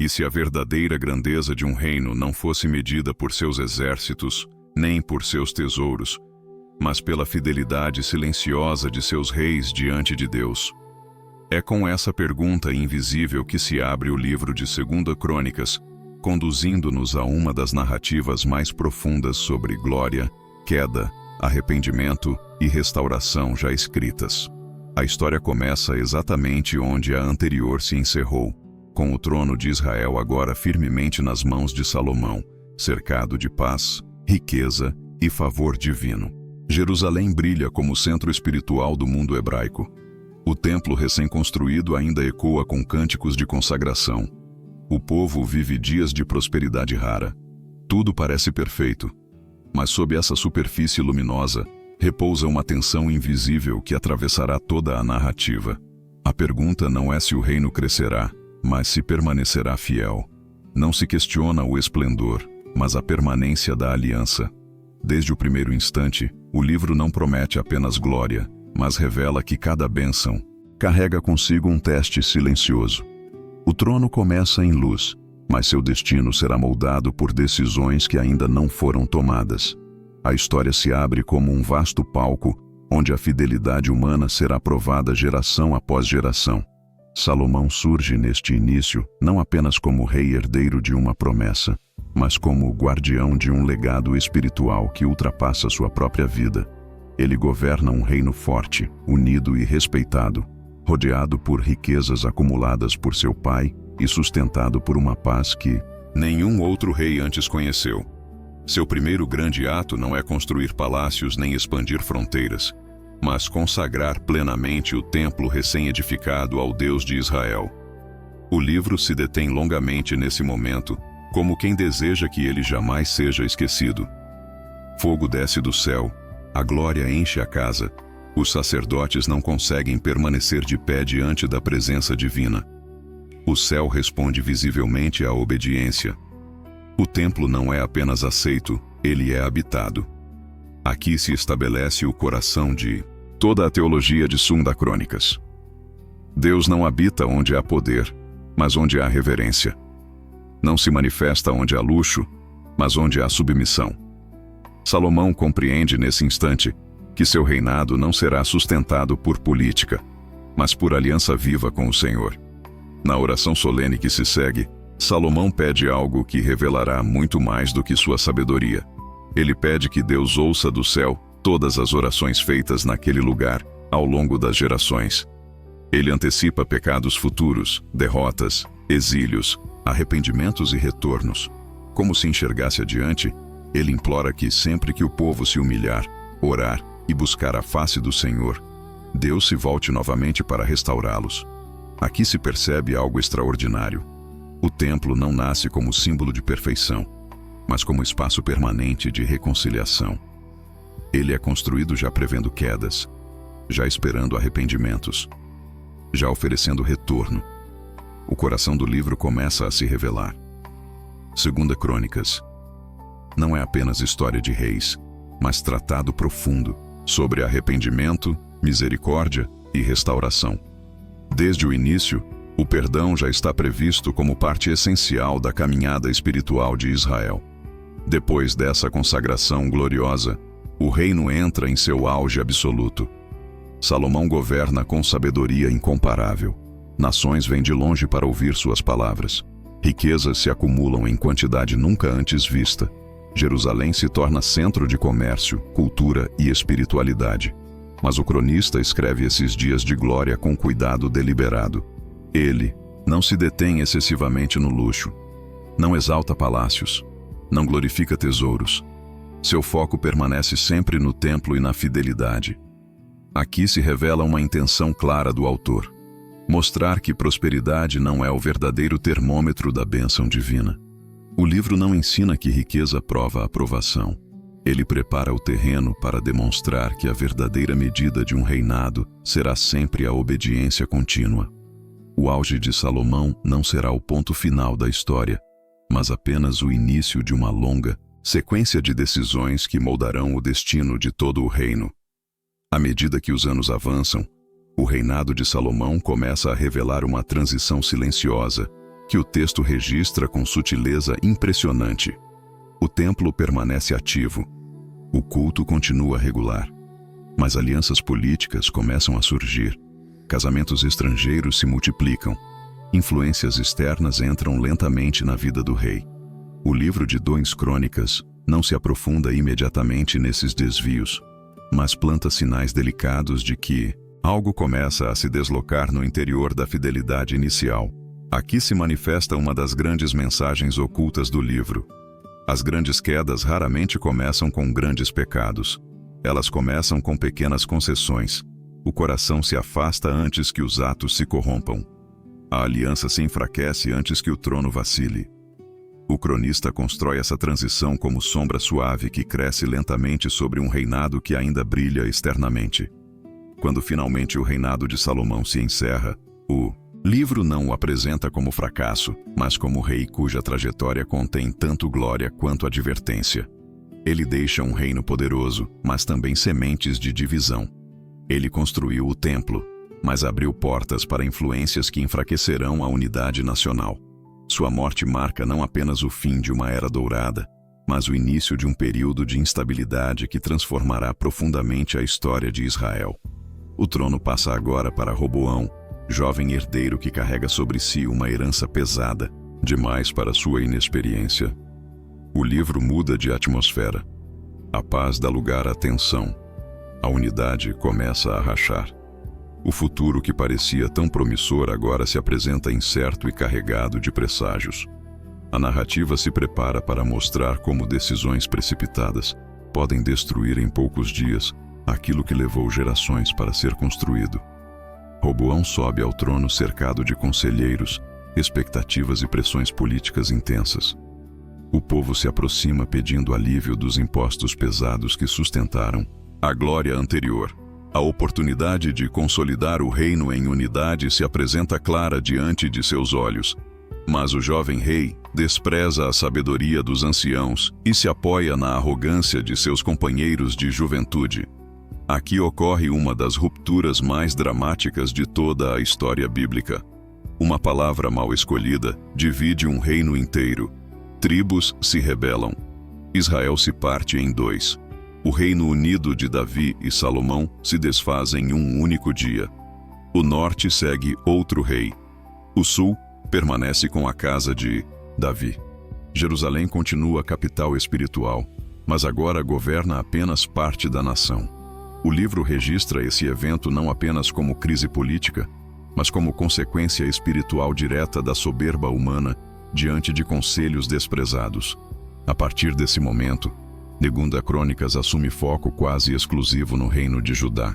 E se a verdadeira grandeza de um reino não fosse medida por seus exércitos, nem por seus tesouros, mas pela fidelidade silenciosa de seus reis diante de Deus? É com essa pergunta invisível que se abre o livro de 2 Crônicas, conduzindo-nos a uma das narrativas mais profundas sobre glória, queda, arrependimento e restauração já escritas. A história começa exatamente onde a anterior se encerrou, com o trono de Israel agora firmemente nas mãos de Salomão, cercado de paz, riqueza e favor divino. Jerusalém brilha como centro espiritual do mundo hebraico. O templo recém-construído ainda ecoa com cânticos de consagração. O povo vive dias de prosperidade rara. Tudo parece perfeito, mas sob essa superfície luminosa repousa uma tensão invisível que atravessará toda a narrativa. A pergunta não é se o reino crescerá, mas se permanecerá fiel. Não se questiona o esplendor, mas a permanência da aliança. Desde o primeiro instante, o livro não promete apenas glória, mas revela que cada bênção carrega consigo um teste silencioso. O trono começa em luz, mas seu destino será moldado por decisões que ainda não foram tomadas. A história se abre como um vasto palco, onde a fidelidade humana será provada geração após geração. Salomão surge neste início não apenas como rei herdeiro de uma promessa, mas como guardião de um legado espiritual que ultrapassa sua própria vida. Ele governa um reino forte, unido e respeitado, rodeado por riquezas acumuladas por seu pai e sustentado por uma paz que nenhum outro rei antes conheceu. Seu primeiro grande ato não é construir palácios nem expandir fronteiras, mas consagrar plenamente o templo recém-edificado ao Deus de Israel. O livro se detém longamente nesse momento, como quem deseja que ele jamais seja esquecido. Fogo desce do céu, a glória enche a casa. Os sacerdotes não conseguem permanecer de pé diante da presença divina. O céu responde visivelmente à obediência. O templo não é apenas aceito, ele é habitado. Aqui se estabelece o coração de toda a teologia de 2 Crônicas. Deus não habita onde há poder, mas onde há reverência. Não se manifesta onde há luxo, mas onde há submissão. Salomão compreende nesse instante que seu reinado não será sustentado por política, mas por aliança viva com o Senhor. Na oração solene que se segue, Salomão pede algo que revelará muito mais do que sua sabedoria. Ele pede que Deus ouça do céu todas as orações feitas naquele lugar ao longo das gerações. Ele antecipa pecados futuros, derrotas, exílios, arrependimentos e retornos. Como se enxergasse adiante, ele implora que sempre que o povo se humilhar, orar e buscar a face do Senhor, Deus se volte novamente para restaurá-los. Aqui se percebe algo extraordinário. O templo não nasce como símbolo de perfeição, mas como espaço permanente de reconciliação. Ele é construído já prevendo quedas, já esperando arrependimentos, já oferecendo retorno. O coração do livro começa a se revelar. 2 Crônicas não é apenas história de reis, mas tratado profundo sobre arrependimento, misericórdia e restauração. Desde o início, o perdão já está previsto como parte essencial da caminhada espiritual de Israel. Depois dessa consagração gloriosa, o reino entra em seu auge absoluto. Salomão governa com sabedoria incomparável. Nações vêm de longe para ouvir suas palavras. Riquezas se acumulam em quantidade nunca antes vista. Jerusalém se torna centro de comércio, cultura e espiritualidade. Mas o cronista escreve esses dias de glória com cuidado deliberado. Ele não se detém excessivamente no luxo, não exalta palácios, não glorifica tesouros. Seu foco permanece sempre no templo e na fidelidade. Aqui se revela uma intenção clara do autor: mostrar que prosperidade não é o verdadeiro termômetro da bênção divina. O livro não ensina que riqueza prova a aprovação. Ele prepara o terreno para demonstrar que a verdadeira medida de um reinado será sempre a obediência contínua. O auge de Salomão não será o ponto final da história, mas apenas o início de uma longa sequência de decisões que moldarão o destino de todo o reino. À medida que os anos avançam, o reinado de Salomão começa a revelar uma transição silenciosa, que o texto registra com sutileza impressionante. O templo permanece ativo. O culto continua regular. Mas alianças políticas começam a surgir. Casamentos estrangeiros se multiplicam. Influências externas entram lentamente na vida do rei. O livro de 2 Crônicas não se aprofunda imediatamente nesses desvios, mas planta sinais delicados de que algo começa a se deslocar no interior da fidelidade inicial. Aqui se manifesta uma das grandes mensagens ocultas do livro. As grandes quedas raramente começam com grandes pecados. Elas começam com pequenas concessões. O coração se afasta antes que os atos se corrompam. A aliança se enfraquece antes que o trono vacile. O cronista constrói essa transição como sombra suave que cresce lentamente sobre um reinado que ainda brilha externamente. Quando finalmente o reinado de Salomão se encerra, o livro não o apresenta como fracasso, mas como rei cuja trajetória contém tanto glória quanto advertência. Ele deixa um reino poderoso, mas também sementes de divisão. Ele construiu o templo, mas abriu portas para influências que enfraquecerão a unidade nacional. Sua morte marca não apenas o fim de uma era dourada, mas o início de um período de instabilidade que transformará profundamente a história de Israel. O trono passa agora para Roboão, jovem herdeiro que carrega sobre si uma herança pesada, demais para sua inexperiência. O livro muda de atmosfera. A paz dá lugar à tensão. A unidade começa a rachar. O futuro que parecia tão promissor agora se apresenta incerto e carregado de presságios. A narrativa se prepara para mostrar como decisões precipitadas podem destruir em poucos dias aquilo que levou gerações para ser construído. Roboão sobe ao trono cercado de conselheiros, expectativas e pressões políticas intensas. O povo se aproxima pedindo alívio dos impostos pesados que sustentaram a glória anterior. A oportunidade de consolidar o reino em unidade se apresenta clara diante de seus olhos. Mas o jovem rei despreza a sabedoria dos anciãos e se apoia na arrogância de seus companheiros de juventude. Aqui ocorre uma das rupturas mais dramáticas de toda a história bíblica. Uma palavra mal escolhida divide um reino inteiro. Tribos se rebelam. Israel se parte em 2. O reino unido de Davi e Salomão se desfaz em um único dia. O norte segue outro rei. O sul permanece com a casa de Davi. Jerusalém continua capital espiritual, mas agora governa apenas parte da nação. O livro registra esse evento não apenas como crise política, mas como consequência espiritual direta da soberba humana diante de conselhos desprezados. A partir desse momento, 2 Crônicas assume foco quase exclusivo no reino de Judá,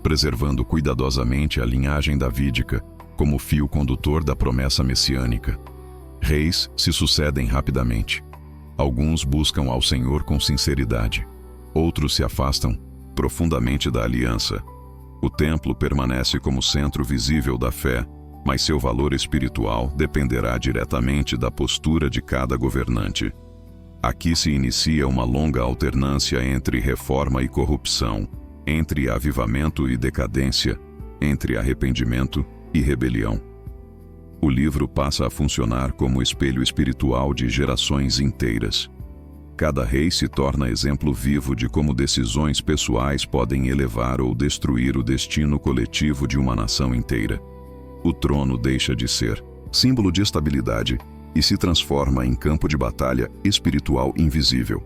preservando cuidadosamente a linhagem davídica como fio condutor da promessa messiânica. Reis se sucedem rapidamente. Alguns buscam ao Senhor com sinceridade. Outros se afastam profundamente da aliança. O templo permanece como centro visível da fé, mas seu valor espiritual dependerá diretamente da postura de cada governante. Aqui se inicia uma longa alternância entre reforma e corrupção, entre avivamento e decadência, entre arrependimento e rebelião. O livro passa a funcionar como espelho espiritual de gerações inteiras. Cada rei se torna exemplo vivo de como decisões pessoais podem elevar ou destruir o destino coletivo de uma nação inteira. O trono deixa de ser símbolo de estabilidade e se transforma em campo de batalha espiritual invisível.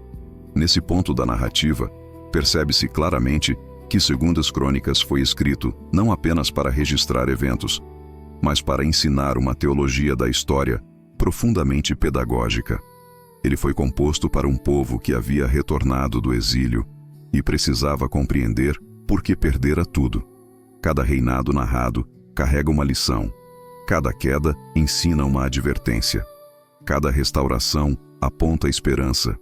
Nesse ponto da narrativa, percebe-se claramente que 2 Crônicas foi escrito não apenas para registrar eventos, mas para ensinar uma teologia da história profundamente pedagógica. Ele foi composto para um povo que havia retornado do exílio e precisava compreender por que perdera tudo. Cada reinado narrado carrega uma lição. Cada queda ensina uma advertência. Cada restauração aponta esperança.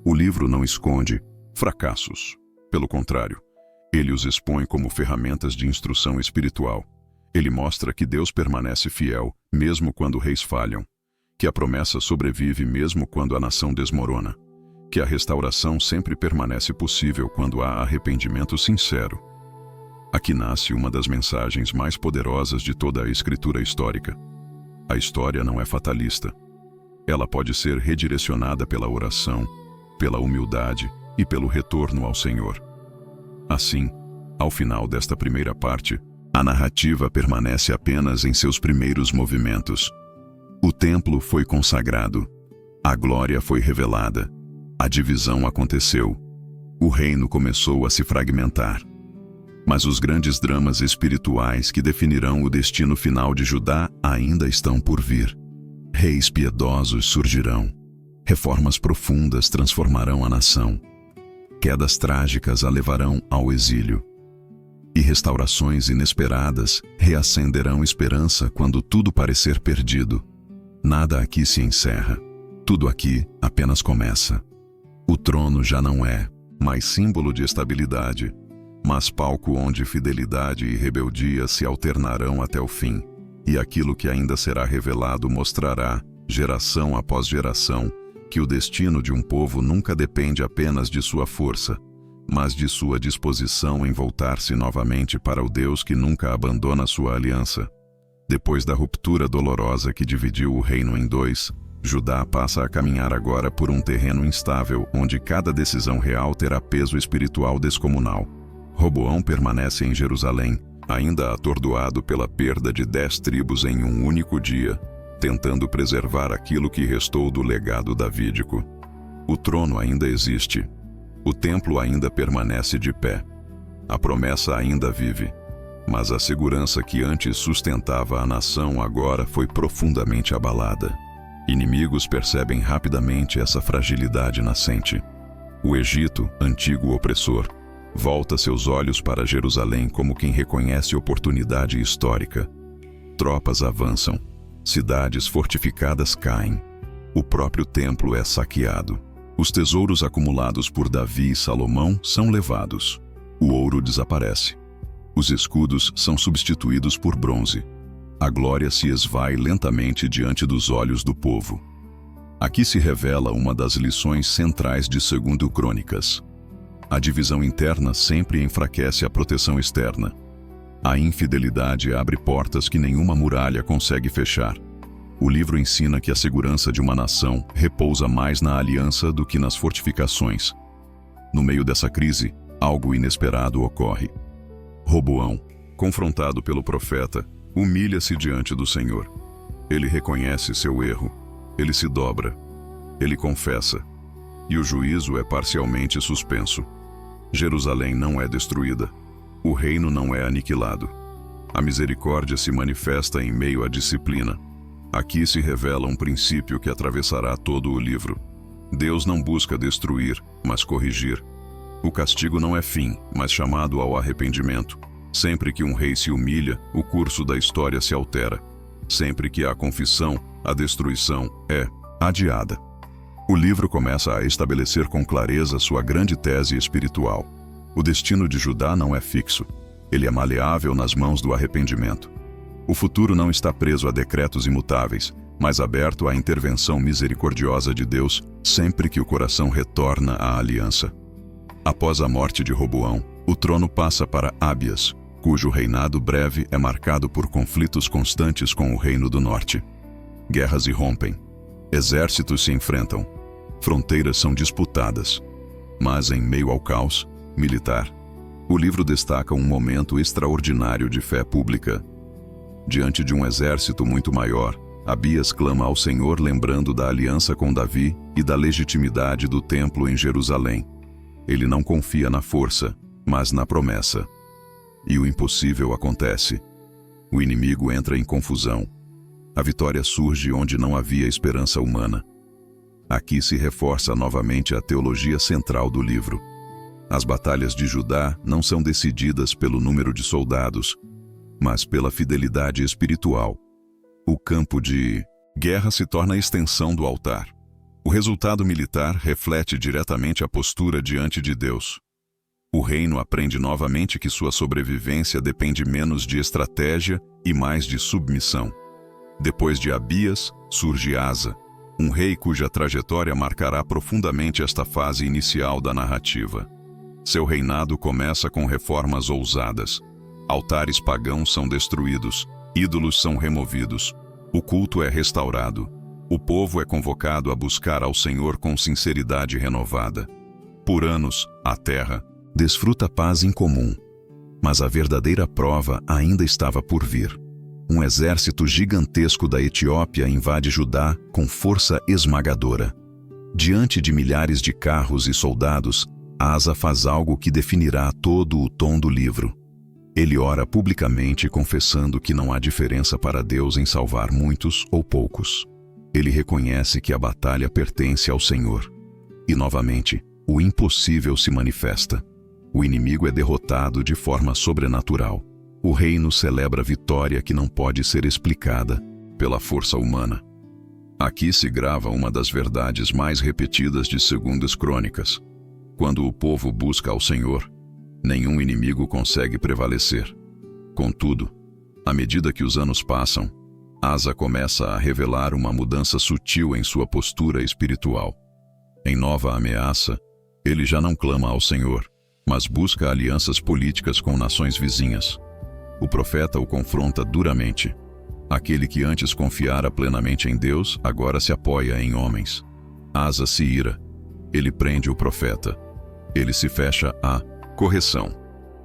O livro não esconde fracassos. Pelo contrário, ele os expõe como ferramentas de instrução espiritual. Ele mostra que Deus permanece fiel, mesmo quando reis falham, que a promessa sobrevive mesmo quando a nação desmorona, que a restauração sempre permanece possível quando há arrependimento sincero. Aqui nasce uma das mensagens mais poderosas de toda a escritura histórica. A história não é fatalista. Ela pode ser redirecionada pela oração, pela humildade e pelo retorno ao Senhor. Assim, ao final desta primeira parte, a narrativa permanece apenas em seus primeiros movimentos. O templo foi consagrado, a glória foi revelada, a divisão aconteceu, o reino começou a se fragmentar. Mas os grandes dramas espirituais que definirão o destino final de Judá ainda estão por vir. Reis piedosos surgirão, reformas profundas transformarão a nação, quedas trágicas a levarão ao exílio, e restaurações inesperadas reacenderão esperança quando tudo parecer perdido. Nada aqui se encerra, tudo aqui apenas começa. O trono já não é mais símbolo de estabilidade, mas palco onde fidelidade e rebeldia se alternarão até o fim, e aquilo que ainda será revelado mostrará, geração após geração, que o destino de um povo nunca depende apenas de sua força, mas de sua disposição em voltar-se novamente para o Deus que nunca abandona sua aliança. Depois da ruptura dolorosa que dividiu o reino em dois, Judá passa a caminhar agora por um terreno instável, onde cada decisão real terá peso espiritual descomunal. Roboão permanece em Jerusalém, ainda atordoado pela perda de 10 tribos em um único dia, tentando preservar aquilo que restou do legado davídico. O trono ainda existe. O templo ainda permanece de pé. A promessa ainda vive. Mas a segurança que antes sustentava a nação agora foi profundamente abalada. Inimigos percebem rapidamente essa fragilidade nascente. O Egito, antigo opressor, volta seus olhos para Jerusalém como quem reconhece oportunidade histórica. Tropas avançam, cidades fortificadas caem, o próprio templo é saqueado. Os tesouros acumulados por Davi e Salomão são levados. O ouro desaparece. Os escudos são substituídos por bronze. A glória se esvai lentamente diante dos olhos do povo. Aqui se revela uma das lições centrais de 2 Crônicas. A divisão interna sempre enfraquece a proteção externa. A infidelidade abre portas que nenhuma muralha consegue fechar. O livro ensina que a segurança de uma nação repousa mais na aliança do que nas fortificações. No meio dessa crise, algo inesperado ocorre. Roboão, confrontado pelo profeta, humilha-se diante do Senhor. Ele reconhece seu erro, ele se dobra, ele confessa, e o juízo é parcialmente suspenso. Jerusalém não é destruída, o reino não é aniquilado. A misericórdia se manifesta em meio à disciplina. Aqui se revela um princípio que atravessará todo o livro. Deus não busca destruir, mas corrigir. O castigo não é fim, mas chamado ao arrependimento. Sempre que um rei se humilha, o curso da história se altera. Sempre que há confissão, a destruição é adiada. O livro começa a estabelecer com clareza sua grande tese espiritual. O destino de Judá não é fixo. Ele é maleável nas mãos do arrependimento. O futuro não está preso a decretos imutáveis, mas aberto à intervenção misericordiosa de Deus sempre que o coração retorna à aliança. Após a morte de Roboão, o trono passa para Abias, cujo reinado breve é marcado por conflitos constantes com o reino do norte. Guerras irrompem, exércitos se enfrentam, fronteiras são disputadas. Mas em meio ao caos militar, o livro destaca um momento extraordinário de fé pública. Diante de um exército muito maior, Abias clama ao Senhor lembrando da aliança com Davi e da legitimidade do templo em Jerusalém. Ele não confia na força, mas na promessa. E o impossível acontece. O inimigo entra em confusão. A vitória surge onde não havia esperança humana. Aqui se reforça novamente a teologia central do livro. As batalhas de Judá não são decididas pelo número de soldados, mas pela fidelidade espiritual. O campo de guerra se torna a extensão do altar. O resultado militar reflete diretamente a postura diante de Deus. O reino aprende novamente que sua sobrevivência depende menos de estratégia e mais de submissão. Depois de Abias, surge Asa, um rei cuja trajetória marcará profundamente esta fase inicial da narrativa. Seu reinado começa com reformas ousadas. Altares pagãos são destruídos, ídolos são removidos. O culto é restaurado. O povo é convocado a buscar ao Senhor com sinceridade renovada. Por anos, a terra desfruta paz incomum. Mas a verdadeira prova ainda estava por vir. Um exército gigantesco da Etiópia invade Judá com força esmagadora. Diante de milhares de carros e soldados, Asa faz algo que definirá todo o tom do livro. Ele ora publicamente confessando que não há diferença para Deus em salvar muitos ou poucos. Ele reconhece que a batalha pertence ao Senhor. E novamente, o impossível se manifesta. O inimigo é derrotado de forma sobrenatural. O reino celebra vitória que não pode ser explicada pela força humana. Aqui se grava uma das verdades mais repetidas de 2 Crônicas. Quando o povo busca ao Senhor, nenhum inimigo consegue prevalecer. Contudo, à medida que os anos passam, Asa começa a revelar uma mudança sutil em sua postura espiritual. Em nova ameaça, ele já não clama ao Senhor, mas busca alianças políticas com nações vizinhas. O profeta o confronta duramente. Aquele que antes confiara plenamente em Deus, agora se apoia em homens. Asa se ira. Ele prende o profeta. Ele se fecha à correção.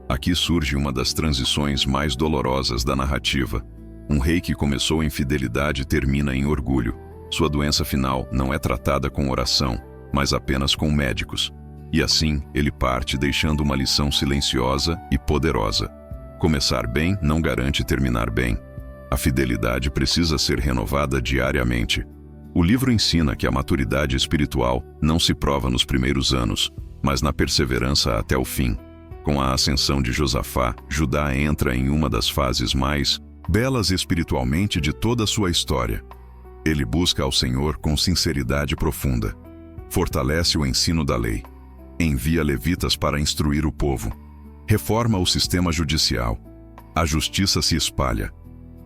Aqui surge uma das transições mais dolorosas da narrativa. Um rei que começou em fidelidade termina em orgulho. Sua doença final não é tratada com oração, mas apenas com médicos. E assim, ele parte deixando uma lição silenciosa e poderosa. Começar bem não garante terminar bem. A fidelidade precisa ser renovada diariamente. O livro ensina que a maturidade espiritual não se prova nos primeiros anos, mas na perseverança até o fim. Com a ascensão de Josafá, Judá entra em uma das fases mais belas espiritualmente de toda a sua história. Ele busca ao Senhor com sinceridade profunda. Fortalece o ensino da lei. Envia levitas para instruir o povo. Reforma o sistema judicial. A justiça se espalha.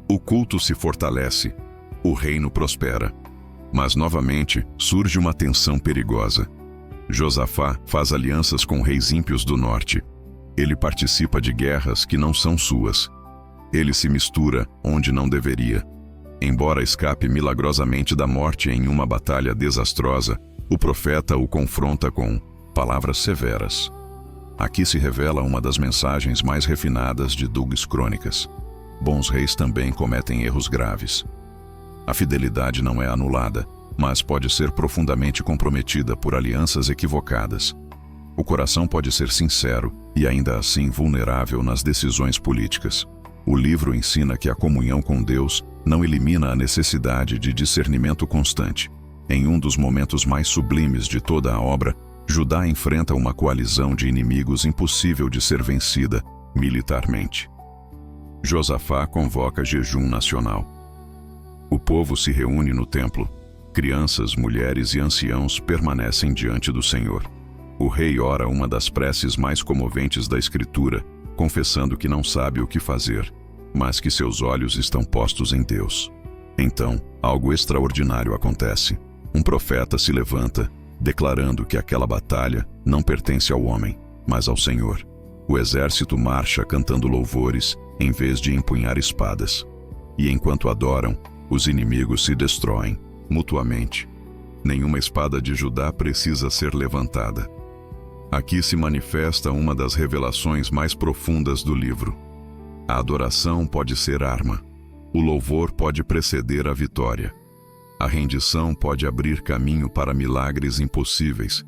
O culto se fortalece. O reino prospera. Mas novamente surge uma tensão perigosa. Josafá faz alianças com reis ímpios do norte. Ele participa de guerras que não são suas. Ele se mistura onde não deveria. Embora escape milagrosamente da morte em uma batalha desastrosa, o profeta o confronta com palavras severas. Aqui se revela uma das mensagens mais refinadas de 2 Crônicas. Bons reis também cometem erros graves. A fidelidade não é anulada, mas pode ser profundamente comprometida por alianças equivocadas. O coração pode ser sincero e ainda assim vulnerável nas decisões políticas. O livro ensina que a comunhão com Deus não elimina a necessidade de discernimento constante. Em um dos momentos mais sublimes de toda a obra, Judá enfrenta uma coalizão de inimigos impossível de ser vencida militarmente. Josafá convoca jejum nacional. O povo se reúne no templo. Crianças, mulheres e anciãos permanecem diante do Senhor. O rei ora uma das preces mais comoventes da Escritura, confessando que não sabe o que fazer, mas que seus olhos estão postos em Deus. Então, algo extraordinário acontece. Um profeta se levanta, declarando que aquela batalha não pertence ao homem, mas ao Senhor. O exército marcha cantando louvores, em vez de empunhar espadas. E enquanto adoram, os inimigos se destroem, mutuamente. Nenhuma espada de Judá precisa ser levantada. Aqui se manifesta uma das revelações mais profundas do livro. A adoração pode ser arma. O louvor pode preceder a vitória. A rendição pode abrir caminho para milagres impossíveis.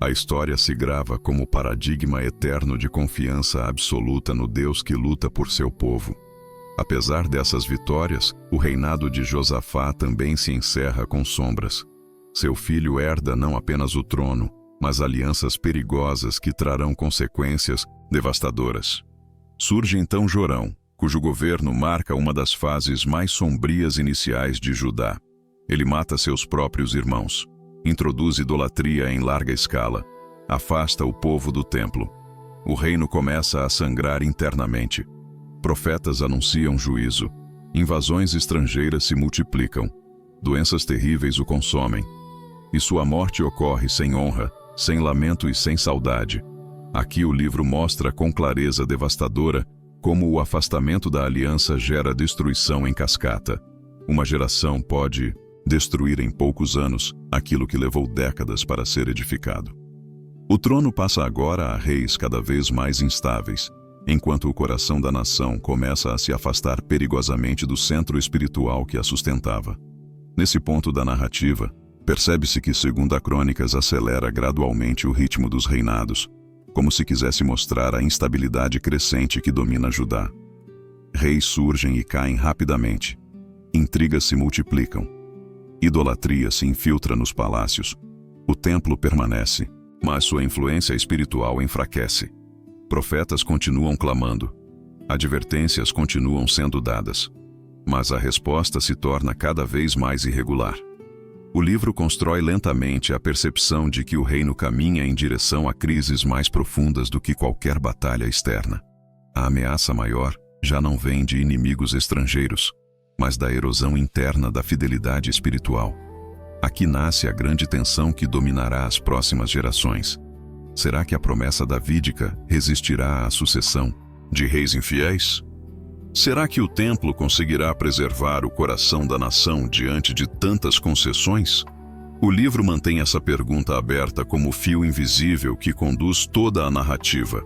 A história se grava como paradigma eterno de confiança absoluta no Deus que luta por seu povo. Apesar dessas vitórias, o reinado de Josafá também se encerra com sombras. Seu filho herda não apenas o trono, mas alianças perigosas que trarão consequências devastadoras. Surge então Jorão, cujo governo marca uma das fases mais sombrias iniciais de Judá. Ele mata seus próprios irmãos, introduz idolatria em larga escala, afasta o povo do templo. O reino começa a sangrar internamente. Profetas anunciam juízo, invasões estrangeiras se multiplicam, doenças terríveis o consomem, e sua morte ocorre sem honra, sem lamento e sem saudade. Aqui o livro mostra com clareza devastadora como o afastamento da aliança gera destruição em cascata. Uma geração pode destruir em poucos anos aquilo que levou décadas para ser edificado. O trono passa agora a reis cada vez mais instáveis, enquanto o coração da nação começa a se afastar perigosamente do centro espiritual que a sustentava. Nesse ponto da narrativa, percebe-se que 2 Crônicas acelera gradualmente o ritmo dos reinados, como se quisesse mostrar a instabilidade crescente que domina Judá. Reis surgem e caem rapidamente. Intrigas se multiplicam. Idolatria se infiltra nos palácios. O templo permanece, mas sua influência espiritual enfraquece. Profetas continuam clamando. Advertências continuam sendo dadas. Mas a resposta se torna cada vez mais irregular. O livro constrói lentamente a percepção de que o reino caminha em direção a crises mais profundas do que qualquer batalha externa. A ameaça maior já não vem de inimigos estrangeiros, mas da erosão interna da fidelidade espiritual. Aqui nasce a grande tensão que dominará as próximas gerações. Será que a promessa davídica resistirá à sucessão de reis infiéis? Será que o templo conseguirá preservar o coração da nação diante de tantas concessões? O livro mantém essa pergunta aberta como fio invisível que conduz toda a narrativa.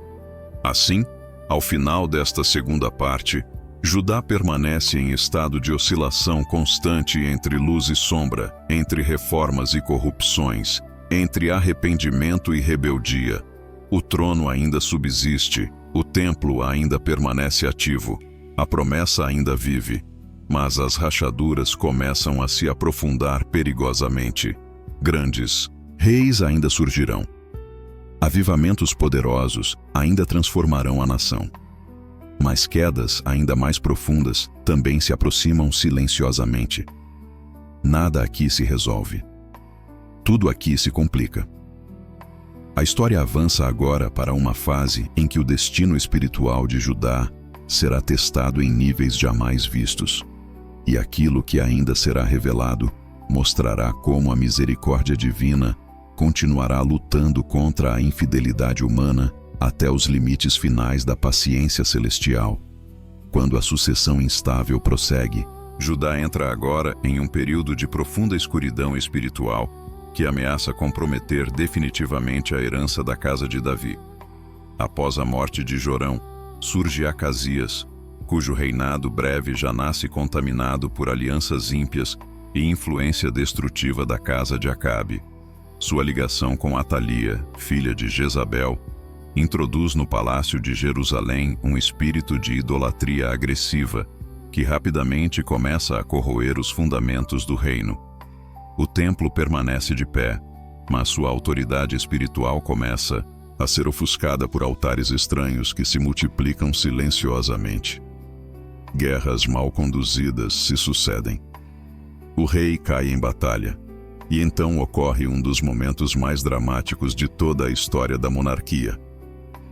Assim, ao final desta segunda parte, Judá permanece em estado de oscilação constante entre luz e sombra, entre reformas e corrupções, entre arrependimento e rebeldia. O trono ainda subsiste, o templo ainda permanece ativo, a promessa ainda vive, mas as rachaduras começam a se aprofundar perigosamente. Grandes reis ainda surgirão. Avivamentos poderosos ainda transformarão a nação. Mas quedas ainda mais profundas também se aproximam silenciosamente. Nada aqui se resolve. Tudo aqui se complica. A história avança agora para uma fase em que o destino espiritual de Judá será testado em níveis jamais vistos. E aquilo que ainda será revelado mostrará como a misericórdia divina continuará lutando contra a infidelidade humana até os limites finais da paciência celestial. Quando a sucessão instável prossegue, Judá entra agora em um período de profunda escuridão espiritual que ameaça comprometer definitivamente a herança da casa de Davi. Após a morte de Jorão, surge Acasias, cujo reinado breve já nasce contaminado por alianças ímpias e influência destrutiva da casa de Acabe. Sua ligação com Atalia, filha de Jezabel, introduz no palácio de Jerusalém um espírito de idolatria agressiva que rapidamente começa a corroer os fundamentos do reino. O templo permanece de pé, mas sua autoridade espiritual começa a ser ofuscada por altares estranhos que se multiplicam silenciosamente. Guerras mal conduzidas se sucedem. O rei cai em batalha, e então ocorre um dos momentos mais dramáticos de toda a história da monarquia.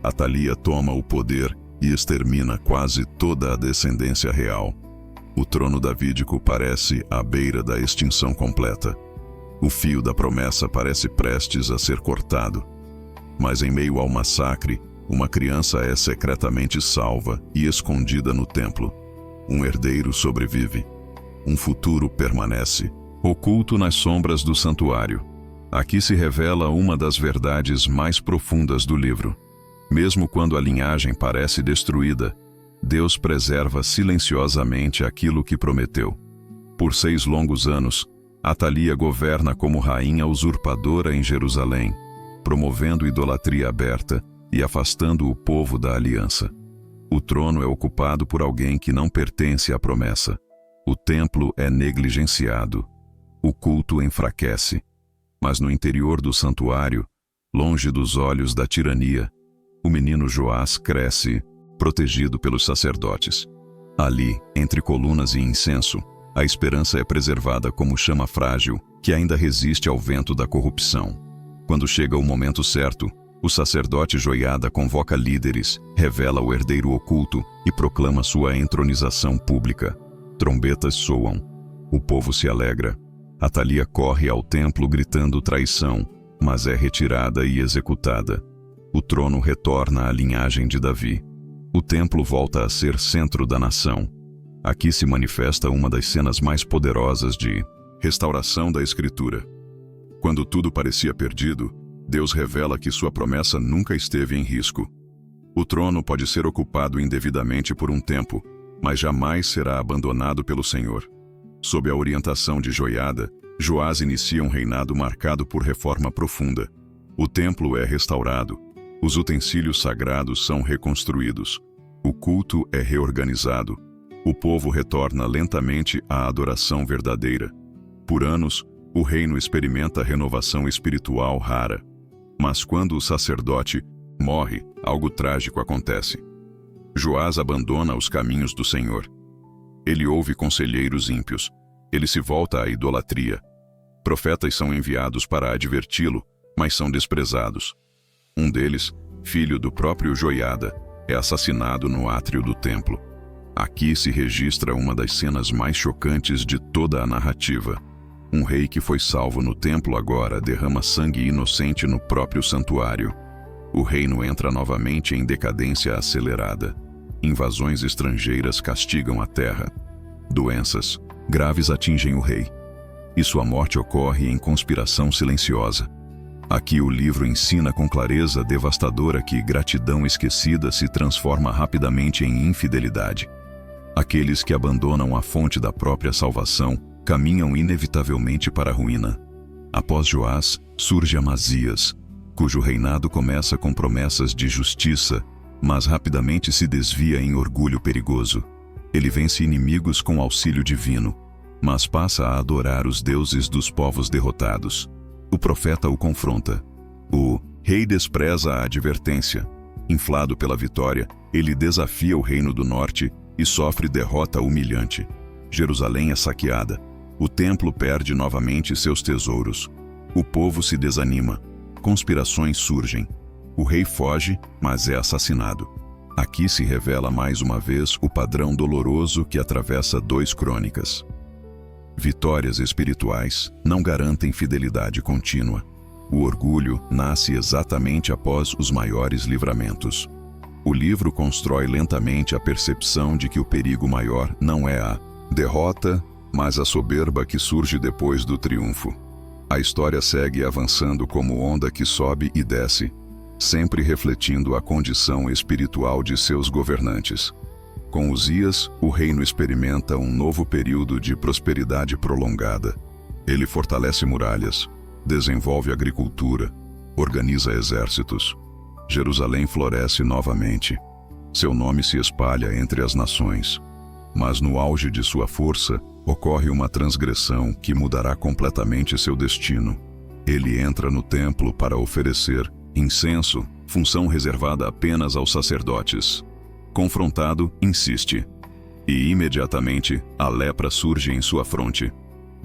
Atalia toma o poder e extermina quase toda a descendência real. O trono davídico parece à beira da extinção completa. O fio da promessa parece prestes a ser cortado. Mas em meio ao massacre, uma criança é secretamente salva e escondida no templo. Um herdeiro sobrevive. Um futuro permanece, oculto nas sombras do santuário. Aqui se revela uma das verdades mais profundas do livro. Mesmo quando a linhagem parece destruída, Deus preserva silenciosamente aquilo que prometeu. Por 6 longos anos, Atalia governa como rainha usurpadora em Jerusalém, promovendo idolatria aberta e afastando o povo da aliança. O trono é ocupado por alguém que não pertence à promessa. O templo é negligenciado. O culto enfraquece. Mas no interior do santuário, longe dos olhos da tirania, o menino Joás cresce, protegido pelos sacerdotes. Ali, entre colunas e incenso, a esperança é preservada como chama frágil que ainda resiste ao vento da corrupção. Quando chega o momento certo, o sacerdote Joiada convoca líderes, revela o herdeiro oculto e proclama sua entronização pública. Trombetas soam. O povo se alegra. Atalia corre ao templo gritando traição, mas é retirada e executada. O trono retorna à linhagem de Davi. O templo volta a ser centro da nação. Aqui se manifesta uma das cenas mais poderosas de restauração da Escritura. Quando tudo parecia perdido, Deus revela que sua promessa nunca esteve em risco. O trono pode ser ocupado indevidamente por um tempo, mas jamais será abandonado pelo Senhor. Sob a orientação de Joiada, Joás inicia um reinado marcado por reforma profunda. O templo é restaurado, os utensílios sagrados são reconstruídos, o culto é reorganizado, o povo retorna lentamente à adoração verdadeira. Por anos, o reino experimenta renovação espiritual rara. Mas quando o sacerdote morre, algo trágico acontece. Joás abandona os caminhos do Senhor. Ele ouve conselheiros ímpios. Ele se volta à idolatria. Profetas são enviados para adverti-lo, mas são desprezados. Um deles, filho do próprio Joiada, é assassinado no átrio do templo. Aqui se registra uma das cenas mais chocantes de toda a narrativa. Um rei que foi salvo no templo agora derrama sangue inocente no próprio santuário. O reino entra novamente em decadência acelerada. Invasões estrangeiras castigam a terra. Doenças graves atingem o rei. E sua morte ocorre em conspiração silenciosa. Aqui o livro ensina com clareza devastadora que gratidão esquecida se transforma rapidamente em infidelidade. Aqueles que abandonam a fonte da própria salvação caminham inevitavelmente para a ruína. Após Joás, surge Amazias, cujo reinado começa com promessas de justiça, mas rapidamente se desvia em orgulho perigoso. Ele vence inimigos com auxílio divino, mas passa a adorar os deuses dos povos derrotados. O profeta o confronta. O rei despreza a advertência. Inflado pela vitória, ele desafia o reino do norte e sofre derrota humilhante. Jerusalém é saqueada. O templo perde novamente seus tesouros. O povo se desanima. Conspirações surgem. O rei foge, mas é assassinado. Aqui se revela mais uma vez o padrão doloroso que atravessa 2 crônicas. Vitórias espirituais não garantem fidelidade contínua. O orgulho nasce exatamente após os maiores livramentos. O livro constrói lentamente a percepção de que o perigo maior não é a derrota, mas a soberba que surge depois do triunfo. A história segue avançando como onda que sobe e desce, sempre refletindo a condição espiritual de seus governantes. Com Uzias, o reino experimenta um novo período de prosperidade prolongada. Ele fortalece muralhas, desenvolve agricultura, organiza exércitos. Jerusalém floresce novamente. Seu nome se espalha entre as nações. Mas no auge de sua força, ocorre uma transgressão que mudará completamente seu destino. Ele entra no templo para oferecer incenso, função reservada apenas aos sacerdotes. Confrontado, insiste. E imediatamente, a lepra surge em sua fronte.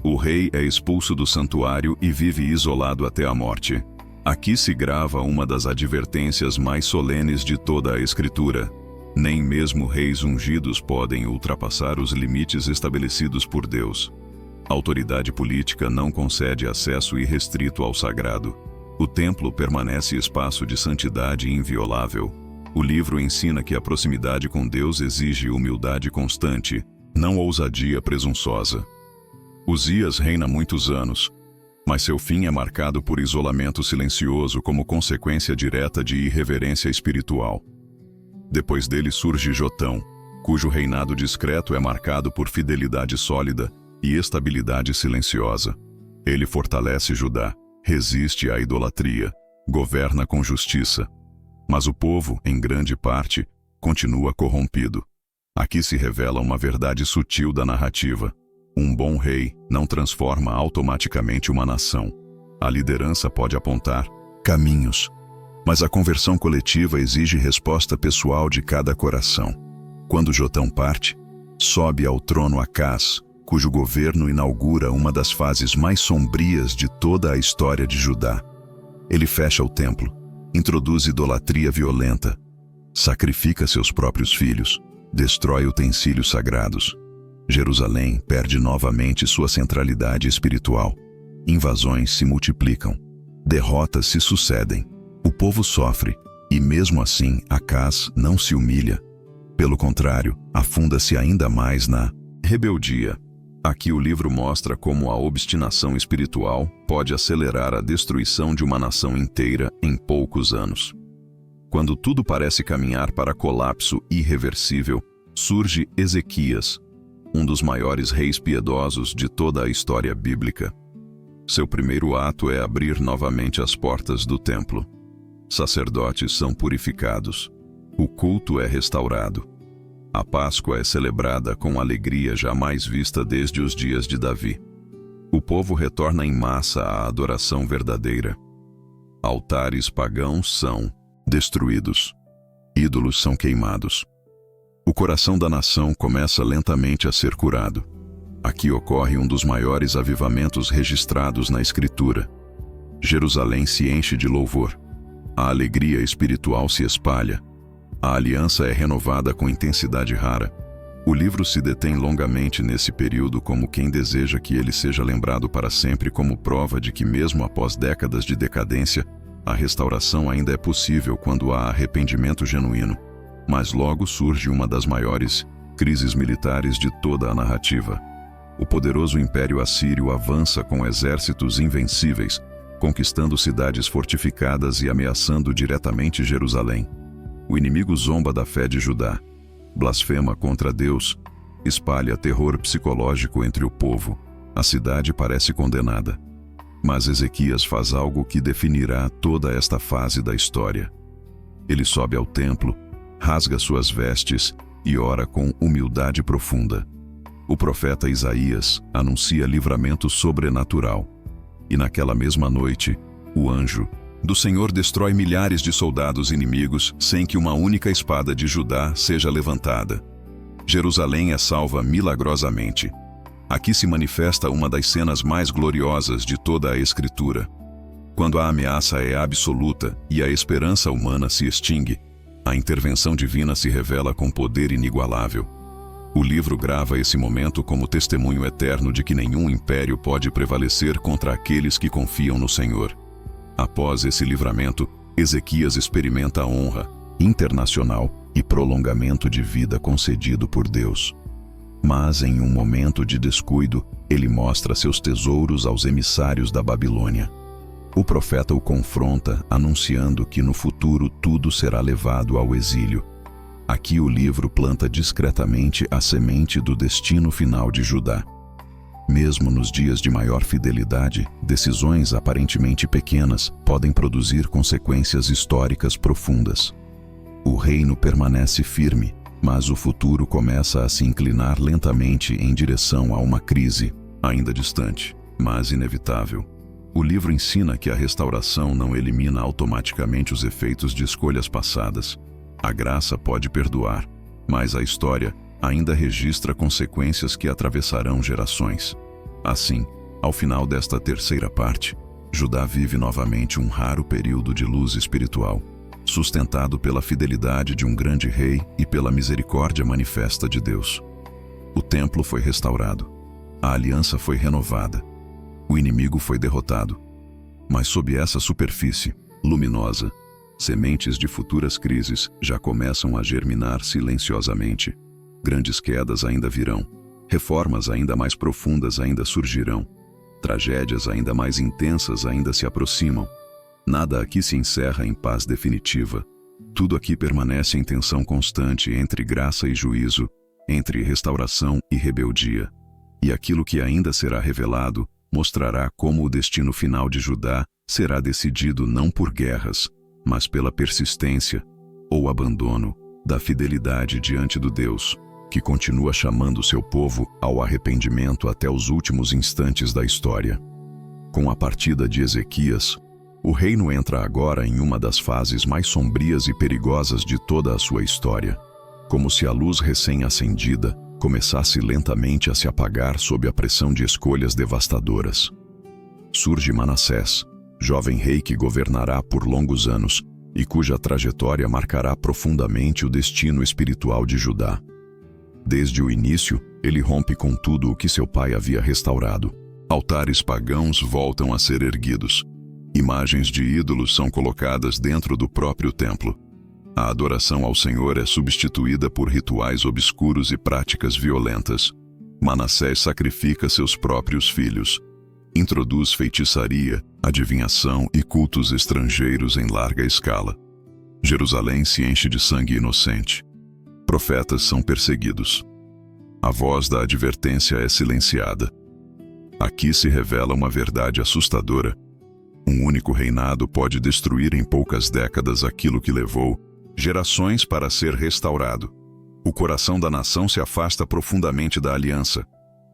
O rei é expulso do santuário e vive isolado até a morte. Aqui se grava uma das advertências mais solenes de toda a Escritura. Nem mesmo reis ungidos podem ultrapassar os limites estabelecidos por Deus. A autoridade política não concede acesso irrestrito ao sagrado. O templo permanece espaço de santidade inviolável. O livro ensina que a proximidade com Deus exige humildade constante, não ousadia presunçosa. Uzias reina muitos anos, mas seu fim é marcado por isolamento silencioso como consequência direta de irreverência espiritual. Depois dele surge Jotão, cujo reinado discreto é marcado por fidelidade sólida e estabilidade silenciosa. Ele fortalece Judá, resiste à idolatria, governa com justiça. Mas o povo, em grande parte, continua corrompido. Aqui se revela uma verdade sutil da narrativa. Um bom rei não transforma automaticamente uma nação. A liderança pode apontar caminhos, mas a conversão coletiva exige resposta pessoal de cada coração. Quando Jotão parte, sobe ao trono Acás, cujo governo inaugura uma das fases mais sombrias de toda a história de Judá. Ele fecha o templo, introduz idolatria violenta, sacrifica seus próprios filhos, destrói utensílios sagrados. Jerusalém perde novamente sua centralidade espiritual. Invasões se multiplicam. Derrotas se sucedem. O povo sofre, e mesmo assim Acás não se humilha. Pelo contrário, afunda-se ainda mais na rebeldia. Aqui o livro mostra como a obstinação espiritual pode acelerar a destruição de uma nação inteira em poucos anos. Quando tudo parece caminhar para colapso irreversível, surge Ezequias, um dos maiores reis piedosos de toda a história bíblica. Seu primeiro ato é abrir novamente as portas do templo. Sacerdotes são purificados. O culto é restaurado. A Páscoa é celebrada com alegria jamais vista desde os dias de Davi. O povo retorna em massa à adoração verdadeira. Altares pagãos são destruídos. Ídolos são queimados. O coração da nação começa lentamente a ser curado. Aqui ocorre um dos maiores avivamentos registrados na Escritura. Jerusalém se enche de louvor. A alegria espiritual se espalha. A aliança é renovada com intensidade rara. O livro se detém longamente nesse período como quem deseja que ele seja lembrado para sempre como prova de que mesmo após décadas de decadência, a restauração ainda é possível quando há arrependimento genuíno. Mas logo surge uma das maiores crises militares de toda a narrativa. O poderoso Império Assírio avança com exércitos invencíveis, conquistando cidades fortificadas e ameaçando diretamente Jerusalém. O inimigo zomba da fé de Judá, blasfema contra Deus, espalha terror psicológico entre o povo. A cidade parece condenada. Mas Ezequias faz algo que definirá toda esta fase da história. Ele sobe ao templo, rasga suas vestes e ora com humildade profunda. O profeta Isaías anuncia livramento sobrenatural. E naquela mesma noite, o anjo do Senhor destrói milhares de soldados inimigos sem que uma única espada de Judá seja levantada. Jerusalém é salva milagrosamente. Aqui se manifesta uma das cenas mais gloriosas de toda a Escritura. Quando a ameaça é absoluta e a esperança humana se extingue, a intervenção divina se revela com poder inigualável. O livro grava esse momento como testemunho eterno de que nenhum império pode prevalecer contra aqueles que confiam no Senhor. Após esse livramento, Ezequias experimenta a honra internacional e prolongamento de vida concedido por Deus. Mas em um momento de descuido, ele mostra seus tesouros aos emissários da Babilônia. O profeta o confronta, anunciando que no futuro tudo será levado ao exílio. Aqui o livro planta discretamente a semente do destino final de Judá. Mesmo nos dias de maior fidelidade, decisões aparentemente pequenas podem produzir consequências históricas profundas. O reino permanece firme, mas o futuro começa a se inclinar lentamente em direção a uma crise, ainda distante, mas inevitável. O livro ensina que a restauração não elimina automaticamente os efeitos de escolhas passadas. A graça pode perdoar, mas a história ainda registra consequências que atravessarão gerações. Assim, ao final desta terceira parte, Judá vive novamente um raro período de luz espiritual, sustentado pela fidelidade de um grande rei e pela misericórdia manifesta de Deus. O templo foi restaurado, a aliança foi renovada, o inimigo foi derrotado. Mas sob essa superfície luminosa, sementes de futuras crises já começam a germinar silenciosamente. Grandes quedas ainda virão, reformas ainda mais profundas ainda surgirão, tragédias ainda mais intensas ainda se aproximam. Nada aqui se encerra em paz definitiva. Tudo aqui permanece em tensão constante entre graça e juízo, entre restauração e rebeldia. E aquilo que ainda será revelado mostrará como o destino final de Judá será decidido não por guerras, mas pela persistência ou abandono da fidelidade diante do Deus, que continua chamando seu povo ao arrependimento até os últimos instantes da história. Com a partida de Ezequias, o reino entra agora em uma das fases mais sombrias e perigosas de toda a sua história, como se a luz recém-acendida começasse lentamente a se apagar sob a pressão de escolhas devastadoras. Surge Manassés, jovem rei que governará por longos anos e cuja trajetória marcará profundamente o destino espiritual de Judá. Desde o início, ele rompe com tudo o que seu pai havia restaurado. Altares pagãos voltam a ser erguidos. Imagens de ídolos são colocadas dentro do próprio templo. A adoração ao Senhor é substituída por rituais obscuros e práticas violentas. Manassés sacrifica seus próprios filhos. Introduz feitiçaria, adivinhação e cultos estrangeiros em larga escala. Jerusalém se enche de sangue inocente. Profetas são perseguidos. A voz da advertência é silenciada. Aqui se revela uma verdade assustadora. Um único reinado pode destruir em poucas décadas aquilo que levou gerações para ser restaurado. O coração da nação se afasta profundamente da aliança.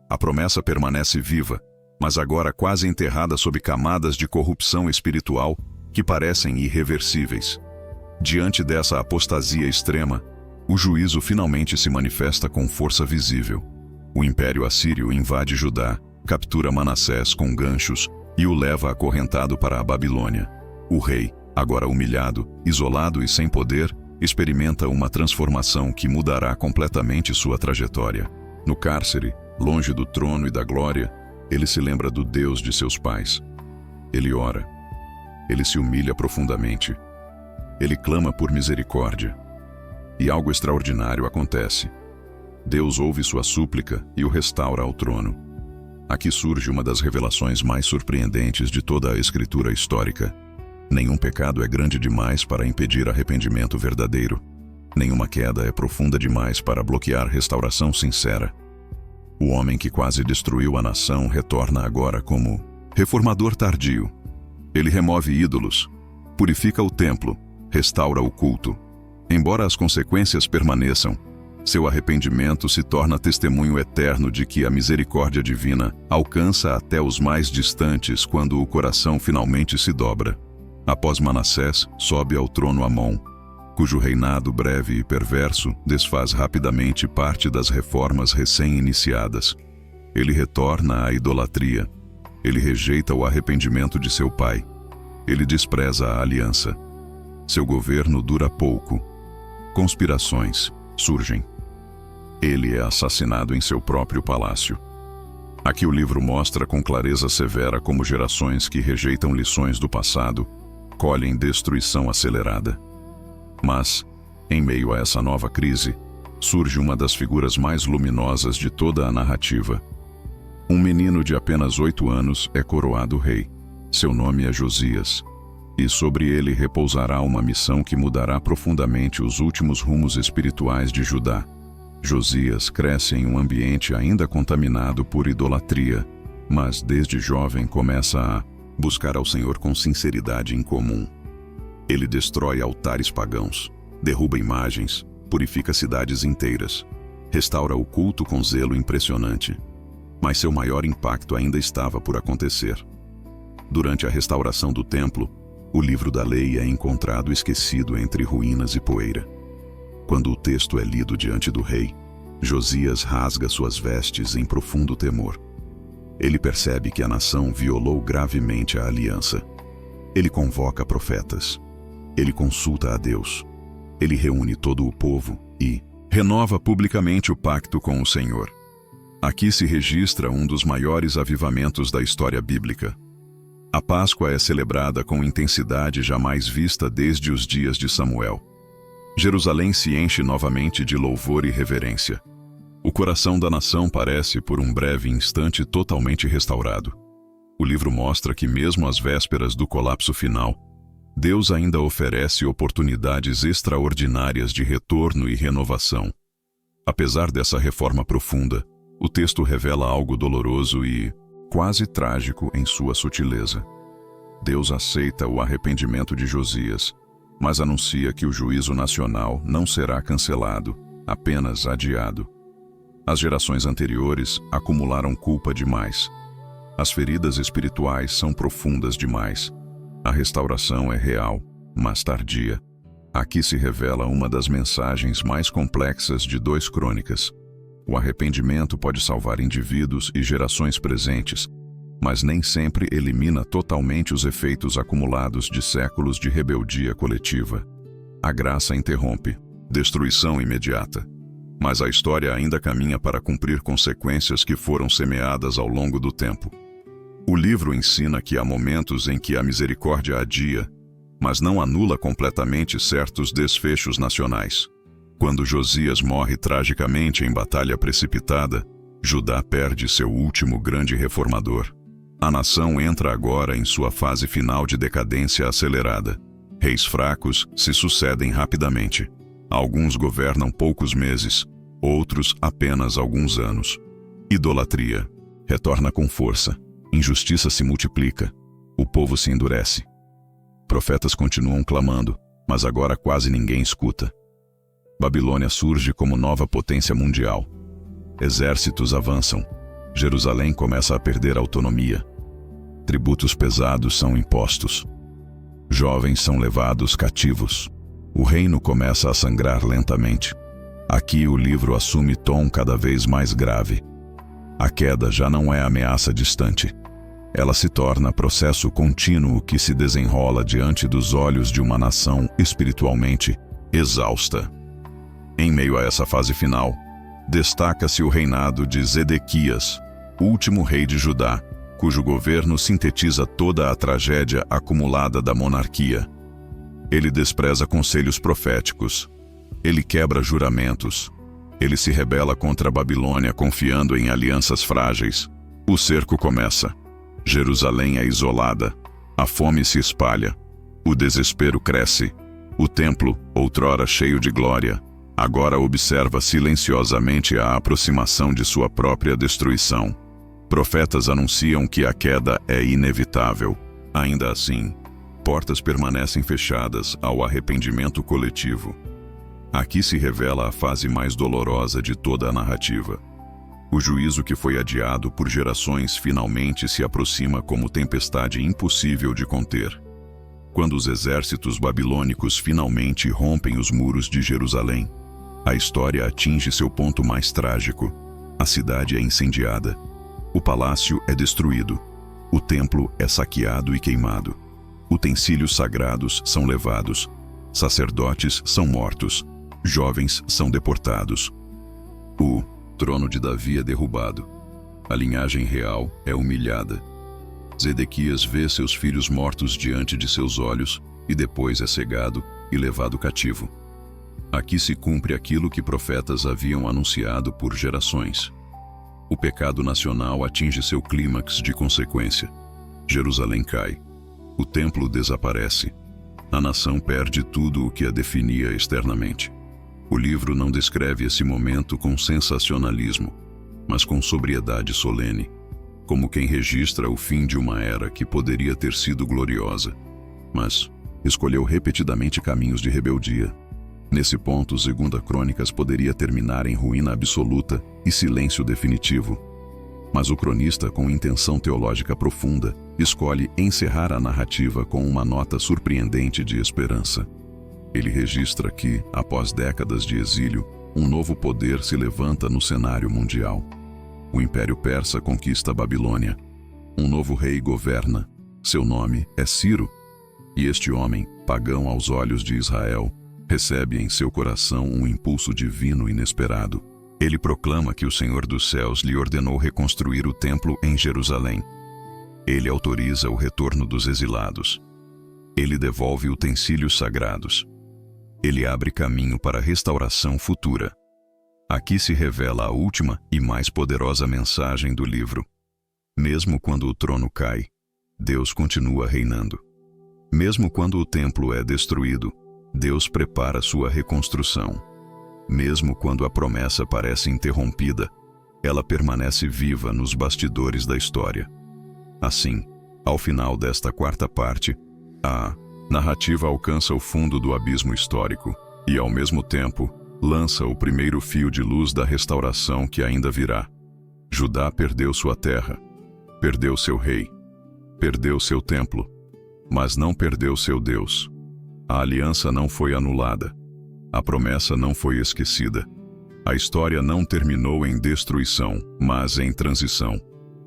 A promessa permanece viva, mas agora quase enterrada sob camadas de corrupção espiritual que parecem irreversíveis. Diante dessa apostasia extrema, o juízo finalmente se manifesta com força visível. O Império Assírio invade Judá, captura Manassés com ganchos e o leva acorrentado para a Babilônia. O rei, agora humilhado, isolado e sem poder, experimenta uma transformação que mudará completamente sua trajetória. No cárcere, longe do trono e da glória, ele se lembra do Deus de seus pais. Ele ora. Ele se humilha profundamente. Ele clama por misericórdia. E algo extraordinário acontece. Deus ouve sua súplica e o restaura ao trono. Aqui surge uma das revelações mais surpreendentes de toda a escritura histórica. Nenhum pecado é grande demais para impedir arrependimento verdadeiro. Nenhuma queda é profunda demais para bloquear restauração sincera. O homem que quase destruiu a nação retorna agora como reformador tardio. Ele remove ídolos, purifica o templo, restaura o culto. Embora as consequências permaneçam, seu arrependimento se torna testemunho eterno de que a misericórdia divina alcança até os mais distantes quando o coração finalmente se dobra. Após Manassés, sobe ao trono Amon, cujo reinado breve e perverso desfaz rapidamente parte das reformas recém-iniciadas. Ele retorna à idolatria. Ele rejeita o arrependimento de seu pai. Ele despreza a aliança. Seu governo dura pouco. Conspirações surgem. Ele é assassinado em seu próprio palácio. Aqui o livro mostra com clareza severa como gerações que rejeitam lições do passado colhem destruição acelerada. Mas, em meio a essa nova crise, surge uma das figuras mais luminosas de toda a narrativa. Um menino de apenas 8 anos é coroado rei. Seu nome é Josias. E sobre ele repousará uma missão que mudará profundamente os últimos rumos espirituais de Judá. Josias cresce em um ambiente ainda contaminado por idolatria, mas desde jovem começa a buscar ao Senhor com sinceridade incomum. Ele destrói altares pagãos, derruba imagens, purifica cidades inteiras, restaura o culto com zelo impressionante. Mas seu maior impacto ainda estava por acontecer. Durante a restauração do templo, o livro da lei é encontrado esquecido entre ruínas e poeira. Quando o texto é lido diante do rei, Josias rasga suas vestes em profundo temor. Ele percebe que a nação violou gravemente a aliança. Ele convoca profetas. Ele consulta a Deus. Ele reúne todo o povo e renova publicamente o pacto com o Senhor. Aqui se registra um dos maiores avivamentos da história bíblica. A Páscoa é celebrada com intensidade jamais vista desde os dias de Samuel. Jerusalém se enche novamente de louvor e reverência. O coração da nação parece, por um breve instante, totalmente restaurado. O livro mostra que, mesmo às vésperas do colapso final, Deus ainda oferece oportunidades extraordinárias de retorno e renovação. Apesar dessa reforma profunda, o texto revela algo doloroso e quase trágico em sua sutileza. Deus aceita o arrependimento de Josias, mas anuncia que o juízo nacional não será cancelado, apenas adiado. As gerações anteriores acumularam culpa demais. As feridas espirituais são profundas demais. A restauração é real, mas tardia. Aqui se revela uma das mensagens mais complexas de 2 Crônicas. O arrependimento pode salvar indivíduos e gerações presentes, mas nem sempre elimina totalmente os efeitos acumulados de séculos de rebeldia coletiva. A graça interrompe, destruição imediata. Mas a história ainda caminha para cumprir consequências que foram semeadas ao longo do tempo. O livro ensina que há momentos em que a misericórdia adia mas não anula completamente certos desfechos nacionais. Quando Josias morre tragicamente em batalha precipitada, Judá perde seu último grande reformador. A nação entra agora em sua fase final de decadência acelerada. Reis fracos se sucedem rapidamente. Alguns governam poucos meses, outros apenas alguns anos. Idolatria retorna com força. Injustiça se multiplica. O povo se endurece. Profetas continuam clamando, mas agora quase ninguém escuta. Babilônia surge como nova potência mundial. Exércitos avançam. Jerusalém começa a perder autonomia. Tributos pesados são impostos. Jovens são levados cativos. O reino começa a sangrar lentamente. Aqui o livro assume tom cada vez mais grave. A queda já não é ameaça distante. Ela se torna processo contínuo que se desenrola diante dos olhos de uma nação espiritualmente exausta. Em meio a essa fase final, destaca-se o reinado de Zedequias, último rei de Judá, cujo governo sintetiza toda a tragédia acumulada da monarquia. Ele despreza conselhos proféticos. Ele quebra juramentos. Ele se rebela contra a Babilônia confiando em alianças frágeis. O cerco começa. Jerusalém é isolada. A fome se espalha. O desespero cresce. O templo, outrora cheio de glória, agora observa silenciosamente a aproximação de sua própria destruição. Profetas anunciam que a queda é inevitável. Ainda assim, portas permanecem fechadas ao arrependimento coletivo. Aqui se revela a fase mais dolorosa de toda a narrativa. O juízo que foi adiado por gerações finalmente se aproxima como tempestade impossível de conter. Quando os exércitos babilônicos finalmente rompem os muros de Jerusalém, a história atinge seu ponto mais trágico. A cidade é incendiada. O palácio é destruído. O templo é saqueado e queimado. Utensílios sagrados são levados. Sacerdotes são mortos. Jovens são deportados. O trono de Davi é derrubado. A linhagem real é humilhada. Zedequias vê seus filhos mortos diante de seus olhos e depois é cegado e levado cativo. Aqui se cumpre aquilo que profetas haviam anunciado por gerações. O pecado nacional atinge seu clímax de consequência. Jerusalém cai. O templo desaparece. A nação perde tudo o que a definia externamente. O livro não descreve esse momento com sensacionalismo, mas com sobriedade solene, como quem registra o fim de uma era que poderia ter sido gloriosa, mas escolheu repetidamente caminhos de rebeldia. Nesse ponto, 2 Crônicas poderia terminar em ruína absoluta e silêncio definitivo. Mas o cronista, com intenção teológica profunda, escolhe encerrar a narrativa com uma nota surpreendente de esperança. Ele registra que, após décadas de exílio, um novo poder se levanta no cenário mundial. O Império Persa conquista a Babilônia. Um novo rei governa. Seu nome é Ciro. E este homem, pagão aos olhos de Israel, recebe em seu coração um impulso divino inesperado. Ele proclama que o Senhor dos Céus lhe ordenou reconstruir o templo em Jerusalém. Ele autoriza o retorno dos exilados. Ele devolve utensílios sagrados. Ele abre caminho para a restauração futura. Aqui se revela a última e mais poderosa mensagem do livro. Mesmo quando o trono cai, Deus continua reinando. Mesmo quando o templo é destruído, Deus prepara sua reconstrução. Mesmo quando a promessa parece interrompida, ela permanece viva nos bastidores da história. Assim, ao final desta quarta parte, a narrativa alcança o fundo do abismo histórico e, ao mesmo tempo, lança o primeiro fio de luz da restauração que ainda virá. Judá perdeu sua terra, perdeu seu rei, perdeu seu templo, mas não perdeu seu Deus. A aliança não foi anulada. A promessa não foi esquecida. A história não terminou em destruição, mas em transição.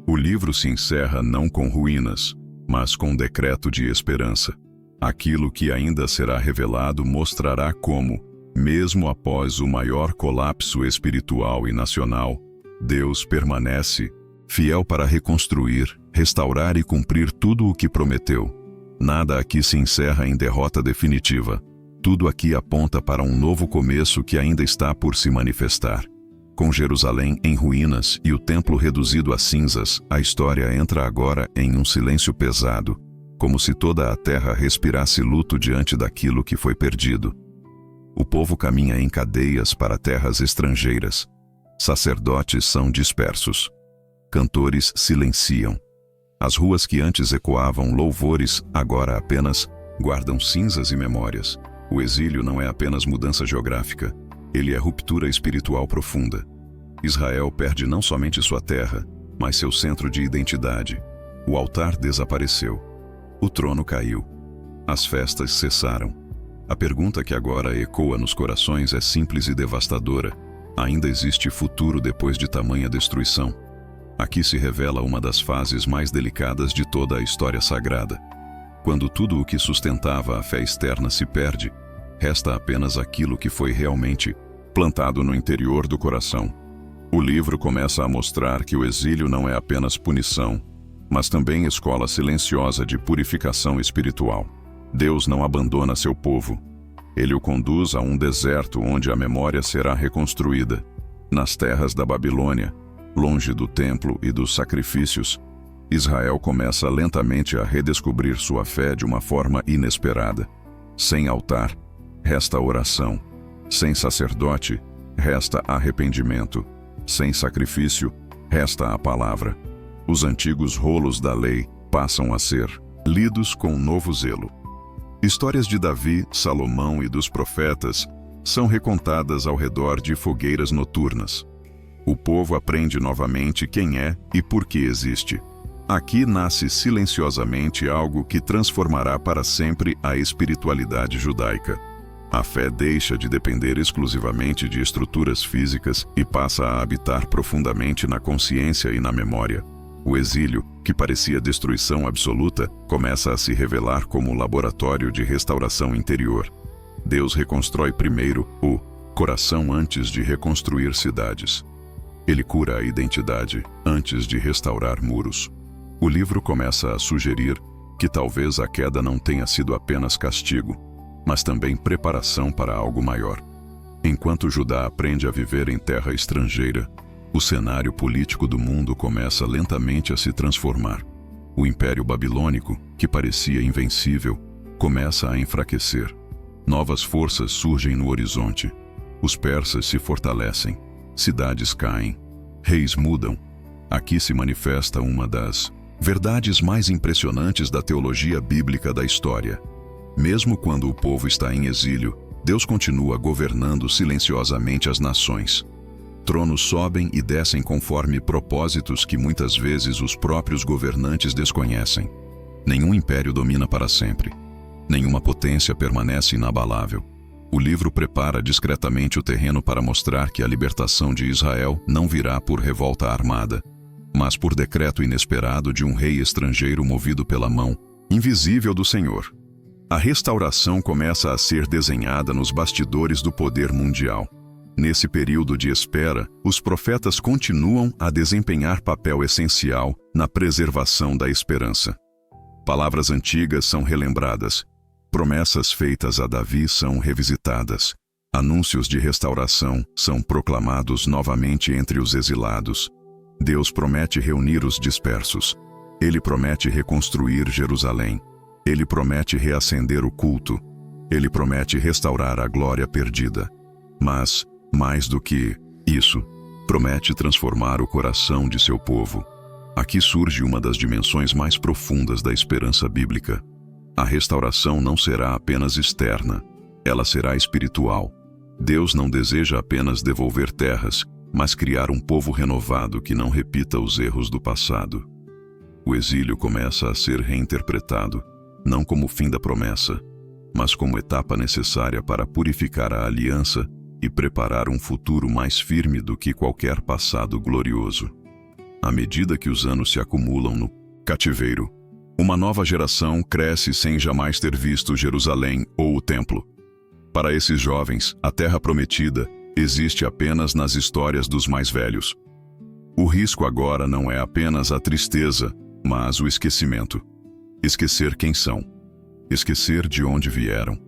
O livro se encerra não com ruínas, mas com um decreto de esperança. Aquilo que ainda será revelado mostrará como, mesmo após o maior colapso espiritual e nacional, Deus permanece fiel para reconstruir, restaurar e cumprir tudo o que prometeu. Nada aqui se encerra em derrota definitiva. Tudo aqui aponta para um novo começo que ainda está por se manifestar. Com Jerusalém em ruínas e o templo reduzido a cinzas, a história entra agora em um silêncio pesado, como se toda a terra respirasse luto diante daquilo que foi perdido. O povo caminha em cadeias para terras estrangeiras. Sacerdotes são dispersos. Cantores silenciam. As ruas que antes ecoavam louvores, agora apenas guardam cinzas e memórias. O exílio não é apenas mudança geográfica, ele é ruptura espiritual profunda. Israel perde não somente sua terra, mas seu centro de identidade. O altar desapareceu. O trono caiu. As festas cessaram. A pergunta que agora ecoa nos corações é simples e devastadora. Ainda existe futuro depois de tamanha destruição? Aqui se revela uma das fases mais delicadas de toda a história sagrada. Quando tudo o que sustentava a fé externa se perde, resta apenas aquilo que foi realmente plantado no interior do coração. O livro começa a mostrar que o exílio não é apenas punição, mas também escola silenciosa de purificação espiritual. Deus não abandona seu povo. Ele o conduz a um deserto onde a memória será reconstruída. Nas terras da Babilônia, longe do templo e dos sacrifícios, Israel começa lentamente a redescobrir sua fé de uma forma inesperada. Sem altar, resta oração. Sem sacerdote, resta arrependimento. Sem sacrifício, resta a palavra. Os antigos rolos da lei passam a ser lidos com novo zelo. Histórias de Davi, Salomão e dos profetas são recontadas ao redor de fogueiras noturnas. O povo aprende novamente quem é e por que existe. Aqui nasce silenciosamente algo que transformará para sempre a espiritualidade judaica. A fé deixa de depender exclusivamente de estruturas físicas e passa a habitar profundamente na consciência e na memória. O exílio, que parecia destruição absoluta, começa a se revelar como laboratório de restauração interior. Deus reconstrói primeiro o coração antes de reconstruir cidades. Ele cura a identidade antes de restaurar muros. O livro começa a sugerir que talvez a queda não tenha sido apenas castigo, mas também preparação para algo maior. Enquanto Judá aprende a viver em terra estrangeira, o cenário político do mundo começa lentamente a se transformar. O Império Babilônico, que parecia invencível, começa a enfraquecer. Novas forças surgem no horizonte. Os persas se fortalecem. Cidades caem. Reis mudam. Aqui se manifesta uma das verdades mais impressionantes da teologia bíblica da história. Mesmo quando o povo está em exílio, Deus continua governando silenciosamente as nações. Tronos sobem e descem conforme propósitos que muitas vezes os próprios governantes desconhecem. Nenhum império domina para sempre. Nenhuma potência permanece inabalável. O livro prepara discretamente o terreno para mostrar que a libertação de Israel não virá por revolta armada, mas por decreto inesperado de um rei estrangeiro movido pela mão invisível do Senhor. A restauração começa a ser desenhada nos bastidores do poder mundial. Nesse período de espera, os profetas continuam a desempenhar papel essencial na preservação da esperança. Palavras antigas são relembradas. Promessas feitas a Davi são revisitadas. Anúncios de restauração são proclamados novamente entre os exilados. Deus promete reunir os dispersos. Ele promete reconstruir Jerusalém. Ele promete reacender o culto. Ele promete restaurar a glória perdida. Mas, mais do que isso, promete transformar o coração de seu povo. Aqui surge uma das dimensões mais profundas da esperança bíblica. A restauração não será apenas externa, ela será espiritual. Deus não deseja apenas devolver terras, mas criar um povo renovado que não repita os erros do passado. O exílio começa a ser reinterpretado, não como fim da promessa, mas como etapa necessária para purificar a aliança e preparar um futuro mais firme do que qualquer passado glorioso. À medida que os anos se acumulam no cativeiro, uma nova geração cresce sem jamais ter visto Jerusalém ou o templo. Para esses jovens, a terra prometida existe apenas nas histórias dos mais velhos. O risco agora não é apenas a tristeza, mas o esquecimento. Esquecer quem são. esquecer de onde vieram,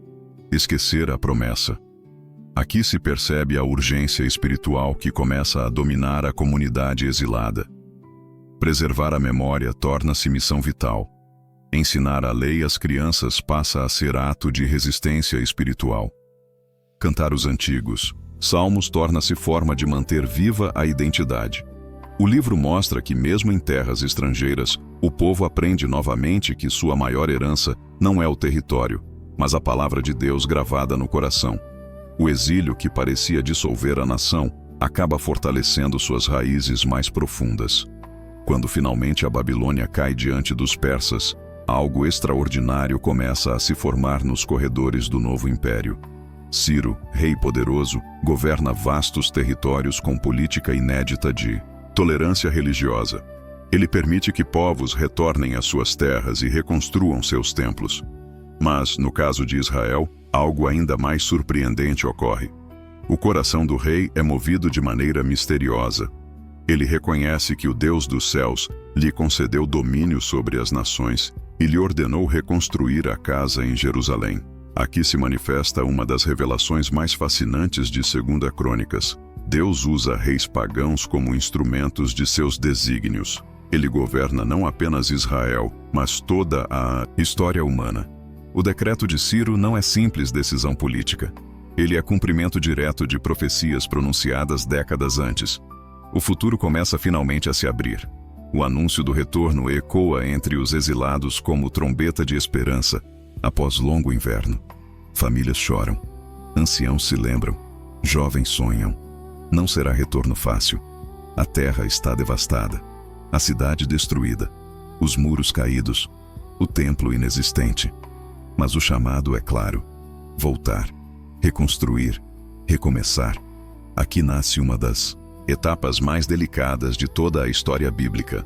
esquecer a promessa. Aqui se percebe a urgência espiritual que começa a dominar a comunidade exilada. Preservar a memória torna-se missão vital. Ensinar a lei às crianças passa a ser ato de resistência espiritual. Cantar os antigos salmos torna-se forma de manter viva a identidade. O livro mostra que mesmo em terras estrangeiras, o povo aprende novamente que sua maior herança não é o território, mas a palavra de Deus gravada no coração. O exílio que parecia dissolver a nação acaba fortalecendo suas raízes mais profundas. Quando finalmente a Babilônia cai diante dos persas, algo extraordinário começa a se formar nos corredores do novo império. Ciro, rei poderoso, governa vastos territórios com política inédita de tolerância religiosa. Ele permite que povos retornem às suas terras e reconstruam seus templos. Mas, no caso de Israel, algo ainda mais surpreendente ocorre. O coração do rei é movido de maneira misteriosa. Ele reconhece que o Deus dos céus lhe concedeu domínio sobre as nações e lhe ordenou reconstruir a casa em Jerusalém. Aqui se manifesta uma das revelações mais fascinantes de 2 Crônicas. Deus usa reis pagãos como instrumentos de seus desígnios. Ele governa não apenas Israel, mas toda a história humana. O decreto de Ciro não é simples decisão política. Ele é cumprimento direto de profecias pronunciadas décadas antes. O futuro começa finalmente a se abrir. O anúncio do retorno ecoa entre os exilados como trombeta de esperança após longo inverno. Famílias choram, anciãos se lembram, jovens sonham. Não será retorno fácil. A terra está devastada, a cidade destruída, os muros caídos, o templo inexistente. Mas o chamado é claro: voltar, reconstruir, recomeçar. Aqui nasce uma das etapas mais delicadas de toda a história bíblica.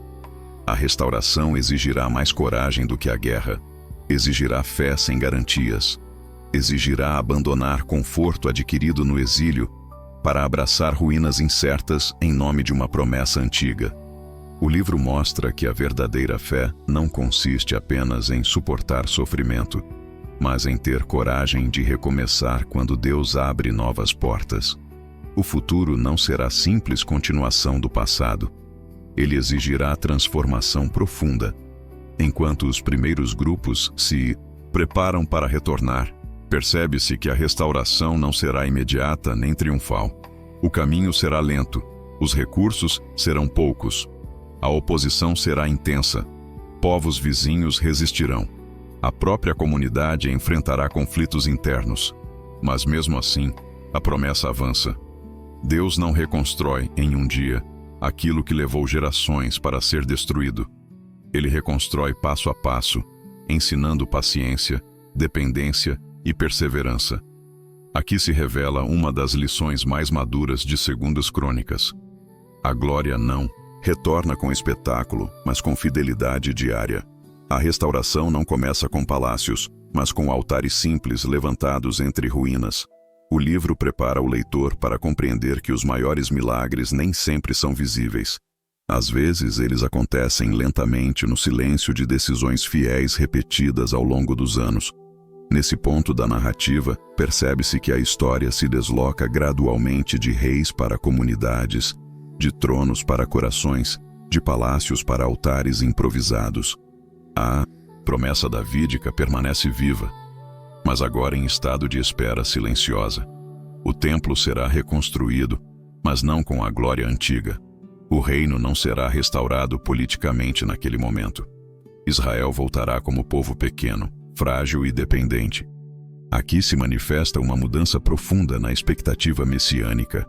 A restauração exigirá mais coragem do que a guerra, exigirá fé sem garantias, exigirá abandonar conforto adquirido no exílio para abraçar ruínas incertas em nome de uma promessa antiga. O livro mostra que a verdadeira fé não consiste apenas em suportar sofrimento, mas em ter coragem de recomeçar quando Deus abre novas portas. O futuro não será simples continuação do passado. Ele exigirá transformação profunda. Enquanto os primeiros grupos se preparam para retornar, percebe-se que a restauração não será imediata nem triunfal. O caminho será lento, os recursos serão poucos, a oposição será intensa, povos vizinhos resistirão. A própria comunidade enfrentará conflitos internos, mas mesmo assim, a promessa avança. Deus não reconstrói em um dia aquilo que levou gerações para ser destruído. Ele reconstrói passo a passo, ensinando paciência, dependência e perseverança. Aqui se revela uma das lições mais maduras de 2 Crônicas. A glória não retorna com espetáculo, mas com fidelidade diária. A restauração não começa com palácios, mas com altares simples levantados entre ruínas. O livro prepara o leitor para compreender que os maiores milagres nem sempre são visíveis. Às vezes, eles acontecem lentamente no silêncio de decisões fiéis repetidas ao longo dos anos. Nesse ponto da narrativa, percebe-se que a história se desloca gradualmente de reis para comunidades, de tronos para corações, de palácios para altares improvisados. A promessa davídica permanece viva, mas agora em estado de espera silenciosa. O templo será reconstruído, mas não com a glória antiga. O reino não será restaurado politicamente naquele momento. Israel voltará como povo pequeno, frágil e dependente. Aqui se manifesta uma mudança profunda na expectativa messiânica.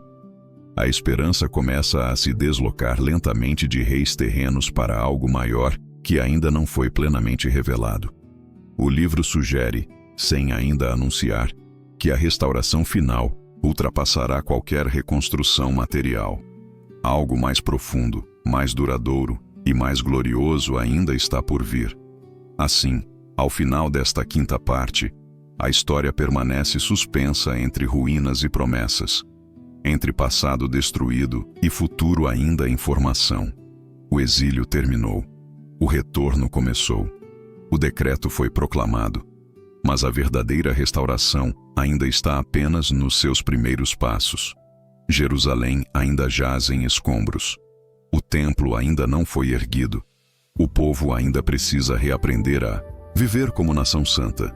A esperança começa a se deslocar lentamente de reis terrenos para algo maior que ainda não foi plenamente revelado. O livro sugere, sem ainda anunciar, que a restauração final ultrapassará qualquer reconstrução material. Algo mais profundo, mais duradouro e mais glorioso ainda está por vir. Assim, ao final desta quinta parte, a história permanece suspensa entre ruínas e promessas, entre passado destruído e futuro ainda em formação. O exílio terminou. O retorno começou. O decreto foi proclamado. mas a verdadeira restauração ainda está apenas nos seus primeiros passos. Jerusalém ainda jaz em escombros. O templo ainda não foi erguido. O povo ainda precisa reaprender a viver como nação santa.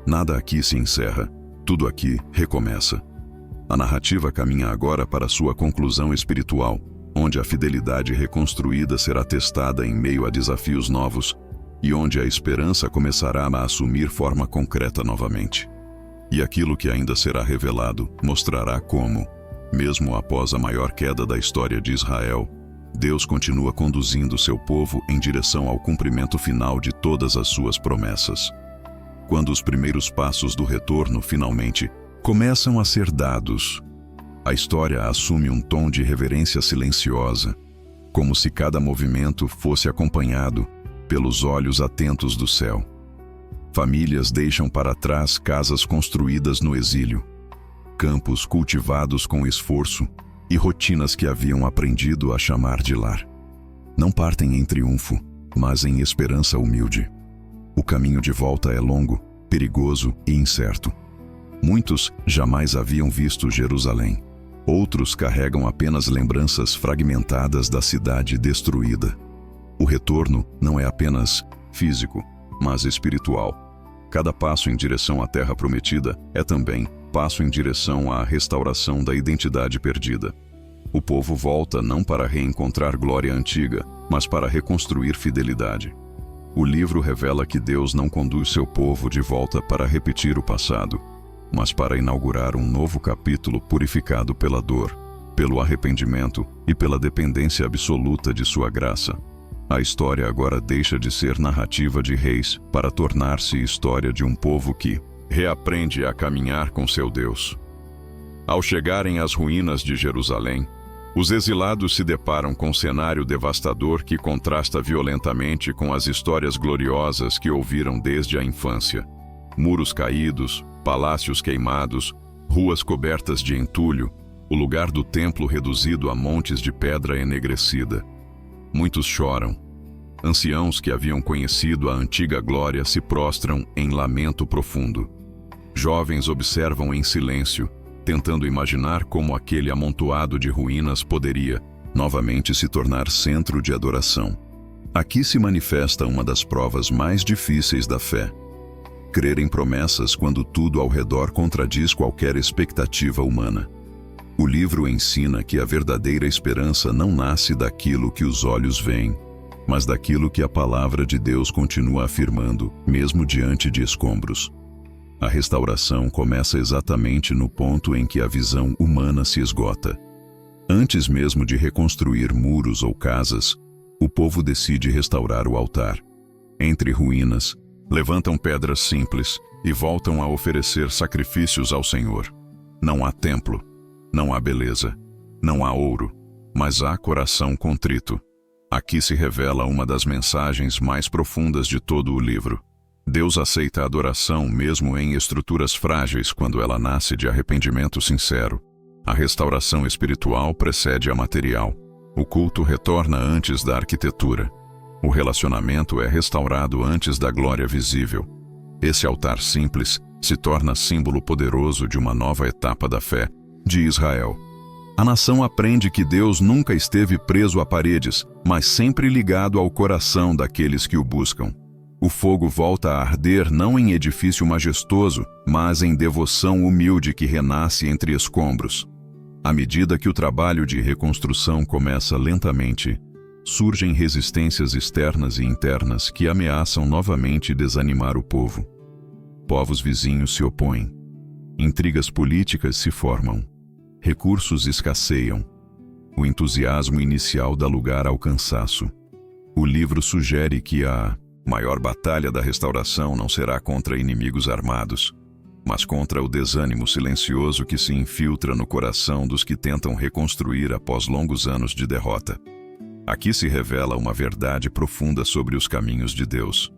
Nada aqui se encerra, tudo aqui recomeça. A narrativa caminha agora para sua conclusão espiritual, onde a fidelidade reconstruída será testada em meio a desafios novos e onde a esperança começará a assumir forma concreta novamente. E aquilo que ainda será revelado mostrará como, mesmo após a maior queda da história de Israel, Deus continua conduzindo seu povo em direção ao cumprimento final de todas as suas promessas. Quando os primeiros passos do retorno finalmente começam a ser dados, a história assume um tom de reverência silenciosa, como se cada movimento fosse acompanhado pelos olhos atentos do céu. Famílias deixam para trás casas construídas no exílio, campos cultivados com esforço e rotinas que haviam aprendido a chamar de lar. Não partem em triunfo, mas em esperança humilde. O caminho de volta é longo, perigoso e incerto. Muitos jamais haviam visto Jerusalém. Outros carregam apenas lembranças fragmentadas da cidade destruída. O retorno não é apenas físico, mas espiritual. Cada passo em direção à Terra Prometida é também passo em direção à restauração da identidade perdida. O povo volta não para reencontrar glória antiga, mas para reconstruir fidelidade. O livro revela que Deus não conduz seu povo de volta para repetir o passado, mas para inaugurar um novo capítulo purificado pela dor, pelo arrependimento e pela dependência absoluta de sua graça. A história agora deixa de ser narrativa de reis para tornar-se história de um povo que reaprende a caminhar com seu Deus. Ao chegarem às ruínas de Jerusalém, os exilados se deparam com um cenário devastador que contrasta violentamente com as histórias gloriosas que ouviram desde a infância. Muros caídos, palácios queimados, ruas cobertas de entulho, o lugar do templo reduzido a montes de pedra enegrecida. Muitos choram. Anciãos que haviam conhecido a antiga glória se prostram em lamento profundo. Jovens observam em silêncio, tentando imaginar como aquele amontoado de ruínas poderia, novamente, se tornar centro de adoração. Aqui se manifesta uma das provas mais difíceis da fé. Crer em promessas quando tudo ao redor contradiz qualquer expectativa humana. O livro ensina que a verdadeira esperança não nasce daquilo que os olhos veem, mas daquilo que a palavra de Deus continua afirmando, mesmo diante de escombros. A restauração começa exatamente no ponto em que a visão humana se esgota. Antes mesmo de reconstruir muros ou casas, o povo decide restaurar o altar. Entre ruínas, levantam pedras simples e voltam a oferecer sacrifícios ao Senhor. Não há templo, não há beleza, não há ouro, mas há coração contrito. Aqui se revela uma das mensagens mais profundas de todo o livro. Deus aceita a adoração mesmo em estruturas frágeis quando ela nasce de arrependimento sincero. A restauração espiritual precede a material. O culto retorna antes da arquitetura. O relacionamento é restaurado antes da glória visível. Esse altar simples se torna símbolo poderoso de uma nova etapa da fé de Israel. A nação aprende que Deus nunca esteve preso a paredes, mas sempre ligado ao coração daqueles que o buscam. O fogo volta a arder não em edifício majestoso, mas em devoção humilde que renasce entre escombros. À medida que o trabalho de reconstrução começa lentamente, surgem resistências externas e internas que ameaçam novamente desanimar o povo. Povos vizinhos se opõem. Intrigas políticas se formam. Recursos escasseiam. O entusiasmo inicial dá lugar ao cansaço. O livro sugere que a maior batalha da restauração não será contra inimigos armados, mas contra o desânimo silencioso que se infiltra no coração dos que tentam reconstruir após longos anos de derrota. Aqui se revela uma verdade profunda sobre os caminhos de Deus.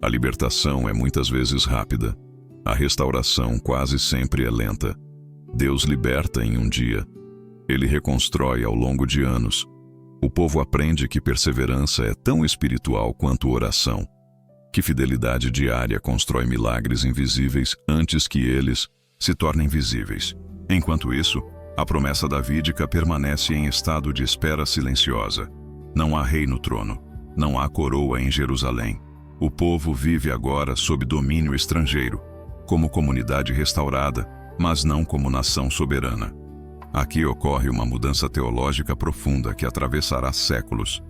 A libertação é muitas vezes rápida. A restauração quase sempre é lenta. Deus liberta em um dia. Ele reconstrói ao longo de anos. O povo aprende que perseverança é tão espiritual quanto oração, Que fidelidade diária constrói milagres invisíveis antes que eles se tornem visíveis. Enquanto isso, a promessa davídica permanece em estado de espera silenciosa. Não há rei no trono, não há coroa em Jerusalém. O povo vive agora sob domínio estrangeiro, como comunidade restaurada, mas não como nação soberana. Aqui ocorre uma mudança teológica profunda que atravessará séculos.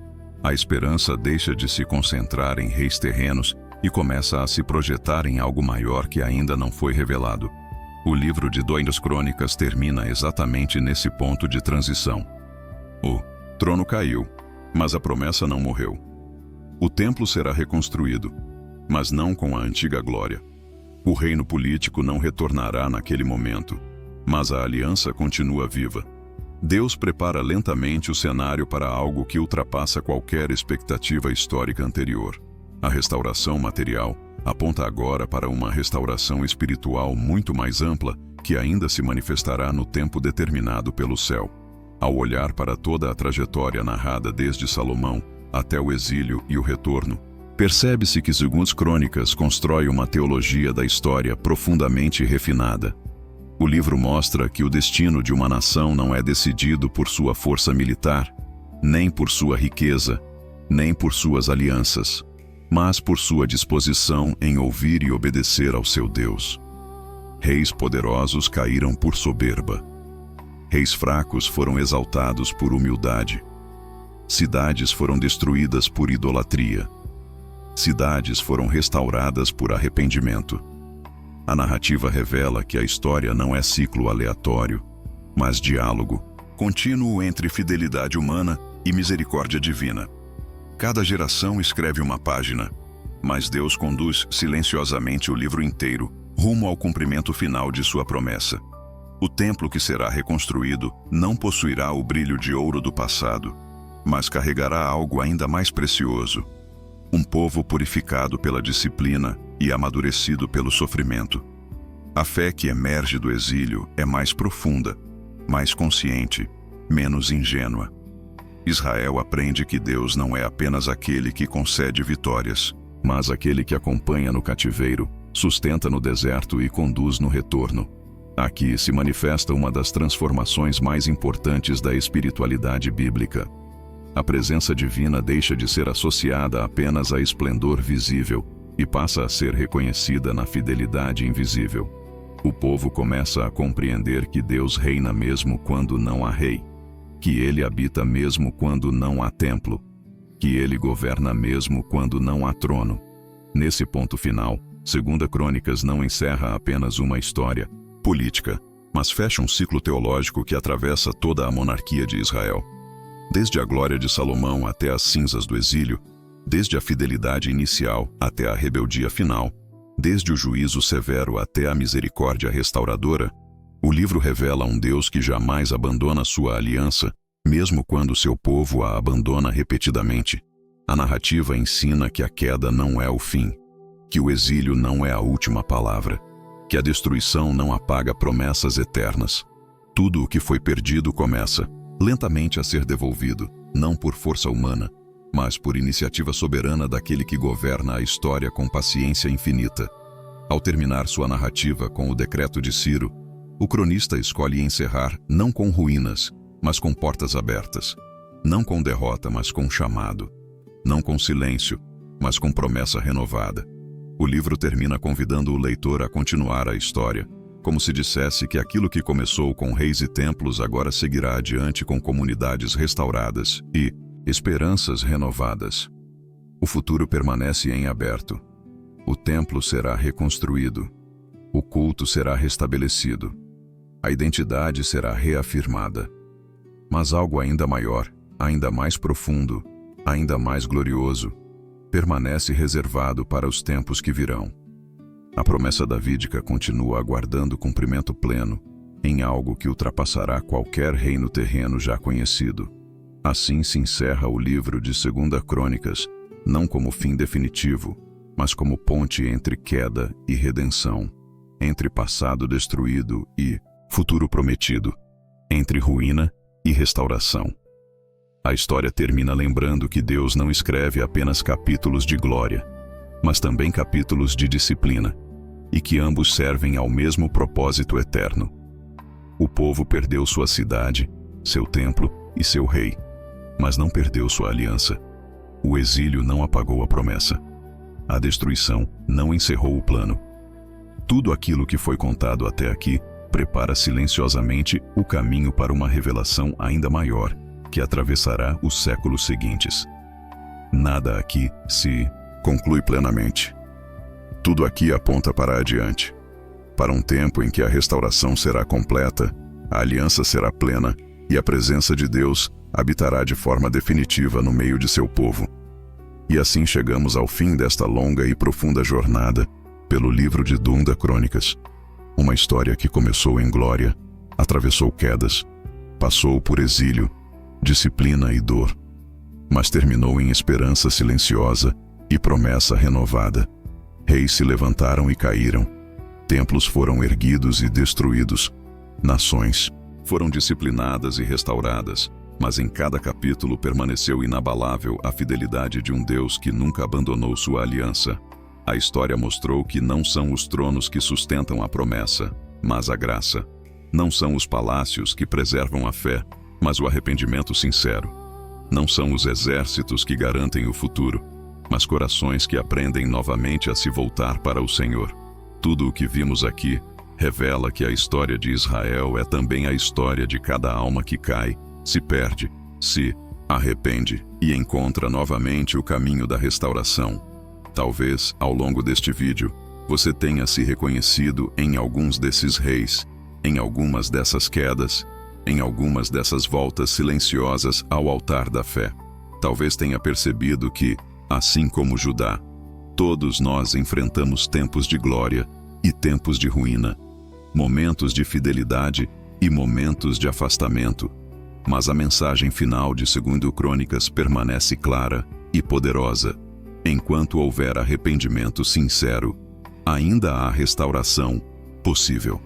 A esperança deixa de se concentrar em reis terrenos e começa a se projetar em algo maior que ainda não foi revelado. O livro de 2 Crônicas termina exatamente nesse ponto de transição. O trono caiu, mas a promessa não morreu. O templo será reconstruído, mas não com a antiga glória. O reino político não retornará naquele momento, mas a aliança continua viva. Deus prepara lentamente o cenário para algo que ultrapassa qualquer expectativa histórica anterior. A restauração material aponta agora para uma restauração espiritual muito mais ampla que ainda se manifestará no tempo determinado pelo céu. Ao olhar para toda a trajetória narrada desde Salomão até o exílio e o retorno, percebe-se que 2 Crônicas constrói uma teologia da história profundamente refinada. O livro mostra que o destino de uma nação não é decidido por sua força militar, nem por sua riqueza, nem por suas alianças, mas por sua disposição em ouvir e obedecer ao seu Deus. Reis poderosos caíram por soberba. Reis fracos foram exaltados por humildade. Cidades foram destruídas por idolatria. Cidades foram restauradas por arrependimento. A narrativa revela que a história não é ciclo aleatório, mas diálogo contínuo entre fidelidade humana e misericórdia divina. Cada geração escreve uma página, mas Deus conduz silenciosamente o livro inteiro rumo ao cumprimento final de sua promessa. O templo que será reconstruído não possuirá o brilho de ouro do passado, mas carregará algo ainda mais precioso: um povo purificado pela disciplina e amadurecido pelo sofrimento. A fé que emerge do exílio é mais profunda, mais consciente, menos ingênua. Israel aprende que Deus não é apenas aquele que concede vitórias, mas aquele que acompanha no cativeiro, sustenta no deserto e conduz no retorno. Aqui se manifesta uma das transformações mais importantes da espiritualidade bíblica. A presença divina deixa de ser associada apenas a esplendor visível e passa a ser reconhecida na fidelidade invisível. O povo começa a compreender que Deus reina mesmo quando não há rei, que Ele habita mesmo quando não há templo, que Ele governa mesmo quando não há trono. Nesse ponto final, 2 Crônicas não encerra apenas uma história política, mas fecha um ciclo teológico que atravessa toda a monarquia de Israel. Desde a glória de Salomão até as cinzas do exílio, desde a fidelidade inicial até a rebeldia final, desde o juízo severo até a misericórdia restauradora, o livro revela um Deus que jamais abandona sua aliança, mesmo quando seu povo a abandona repetidamente. A narrativa ensina que a queda não é o fim, que o exílio não é a última palavra, que a destruição não apaga promessas eternas. Tudo o que foi perdido começa, lentamente a ser devolvido, não por força humana, mas por iniciativa soberana daquele que governa a história com paciência infinita. Ao terminar sua narrativa com o decreto de Ciro, o cronista escolhe encerrar não com ruínas, mas com portas abertas, não com derrota, mas com chamado, não com silêncio, mas com promessa renovada. O livro termina convidando o leitor a continuar a história, como se dissesse que aquilo que começou com reis e templos agora seguirá adiante com comunidades restauradas e esperanças renovadas. O futuro permanece em aberto. O templo será reconstruído. O culto será restabelecido. A identidade será reafirmada. Mas algo ainda maior, ainda mais profundo, ainda mais glorioso, permanece reservado para os tempos que virão. A promessa davídica continua aguardando cumprimento pleno em algo que ultrapassará qualquer reino terreno já conhecido. Assim se encerra o livro de 2 Crônicas, não como fim definitivo, mas como ponte entre queda e redenção, entre passado destruído e futuro prometido, entre ruína e restauração. A história termina lembrando que Deus não escreve apenas capítulos de glória, mas também capítulos de disciplina, e que ambos servem ao mesmo propósito eterno. O povo perdeu sua cidade, seu templo e seu rei, mas não perdeu sua aliança. O exílio não apagou a promessa. A destruição não encerrou o plano. Tudo aquilo que foi contado até aqui prepara silenciosamente o caminho para uma revelação ainda maior, que atravessará os séculos seguintes. Nada aqui se conclui plenamente. Tudo aqui aponta para adiante, para um tempo em que a restauração será completa, a aliança será plena e a presença de Deus habitará de forma definitiva no meio de seu povo. E assim chegamos ao fim desta longa e profunda jornada pelo livro de 2 Crônicas. Uma história que começou em glória, atravessou quedas, passou por exílio, disciplina e dor, mas terminou em esperança silenciosa e promessa renovada. Reis se levantaram e caíram, templos foram erguidos e destruídos, nações foram disciplinadas e restauradas, mas em cada capítulo permaneceu inabalável a fidelidade de um Deus que nunca abandonou sua aliança. A história mostrou que não são os tronos que sustentam a promessa, mas a graça. Não são os palácios que preservam a fé, mas o arrependimento sincero. Não são os exércitos que garantem o futuro, mas corações que aprendem novamente a se voltar para o Senhor. Tudo o que vimos aqui revela que a história de Israel é também a história de cada alma que cai, se perde, se arrepende e encontra novamente o caminho da restauração. Talvez, ao longo deste vídeo, você tenha se reconhecido em alguns desses reis, em algumas dessas quedas, em algumas dessas voltas silenciosas ao altar da fé. Talvez tenha percebido que, assim como Judá, todos nós enfrentamos tempos de glória e tempos de ruína, momentos de fidelidade e momentos de afastamento. Mas a mensagem final de 2 Crônicas permanece clara e poderosa. Enquanto houver arrependimento sincero, ainda há restauração possível.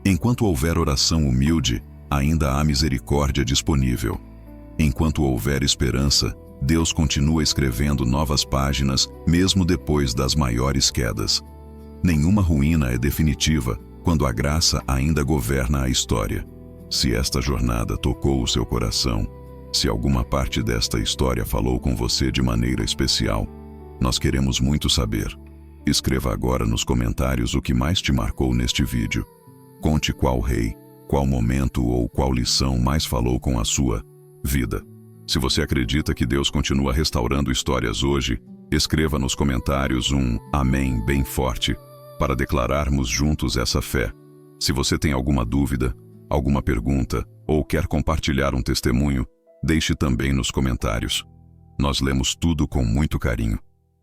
Enquanto houver oração humilde, ainda há misericórdia disponível. Enquanto houver esperança, Deus continua escrevendo novas páginas, mesmo depois das maiores quedas. Nenhuma ruína é definitiva quando a graça ainda governa a história. Se esta jornada tocou o seu coração, se alguma parte desta história falou com você de maneira especial, nós queremos muito saber. Escreva agora nos comentários o que mais te marcou neste vídeo. Conte qual rei, qual momento ou qual lição mais falou com a sua vida. Se você acredita que Deus continua restaurando histórias hoje, escreva nos comentários um amém bem forte, para declararmos juntos essa fé. Se você tem alguma dúvida, alguma pergunta ou quer compartilhar um testemunho, deixe também nos comentários. Nós lemos tudo com muito carinho.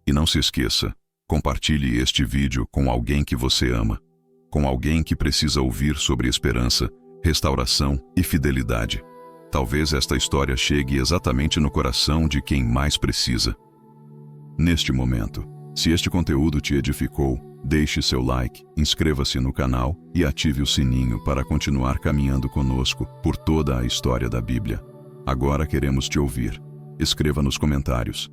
E não se esqueça, compartilhe este vídeo com alguém que você ama, com alguém que precisa ouvir sobre esperança, restauração e fidelidade. Talvez esta história chegue exatamente no coração de quem mais precisa. Neste momento, se este conteúdo te edificou, deixe seu like, inscreva-se no canal e ative o sininho para continuar caminhando conosco por toda a história da Bíblia. Agora queremos te ouvir. Escreva nos comentários.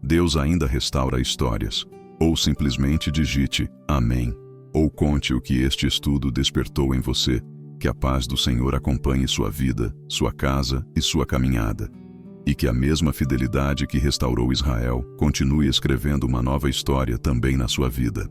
Deus ainda restaura histórias. Ou simplesmente digite amém. Ou conte o que este estudo despertou em você. Que a paz do Senhor acompanhe sua vida, sua casa e sua caminhada. E que a mesma fidelidade que restaurou Israel continue escrevendo uma nova história também na sua vida.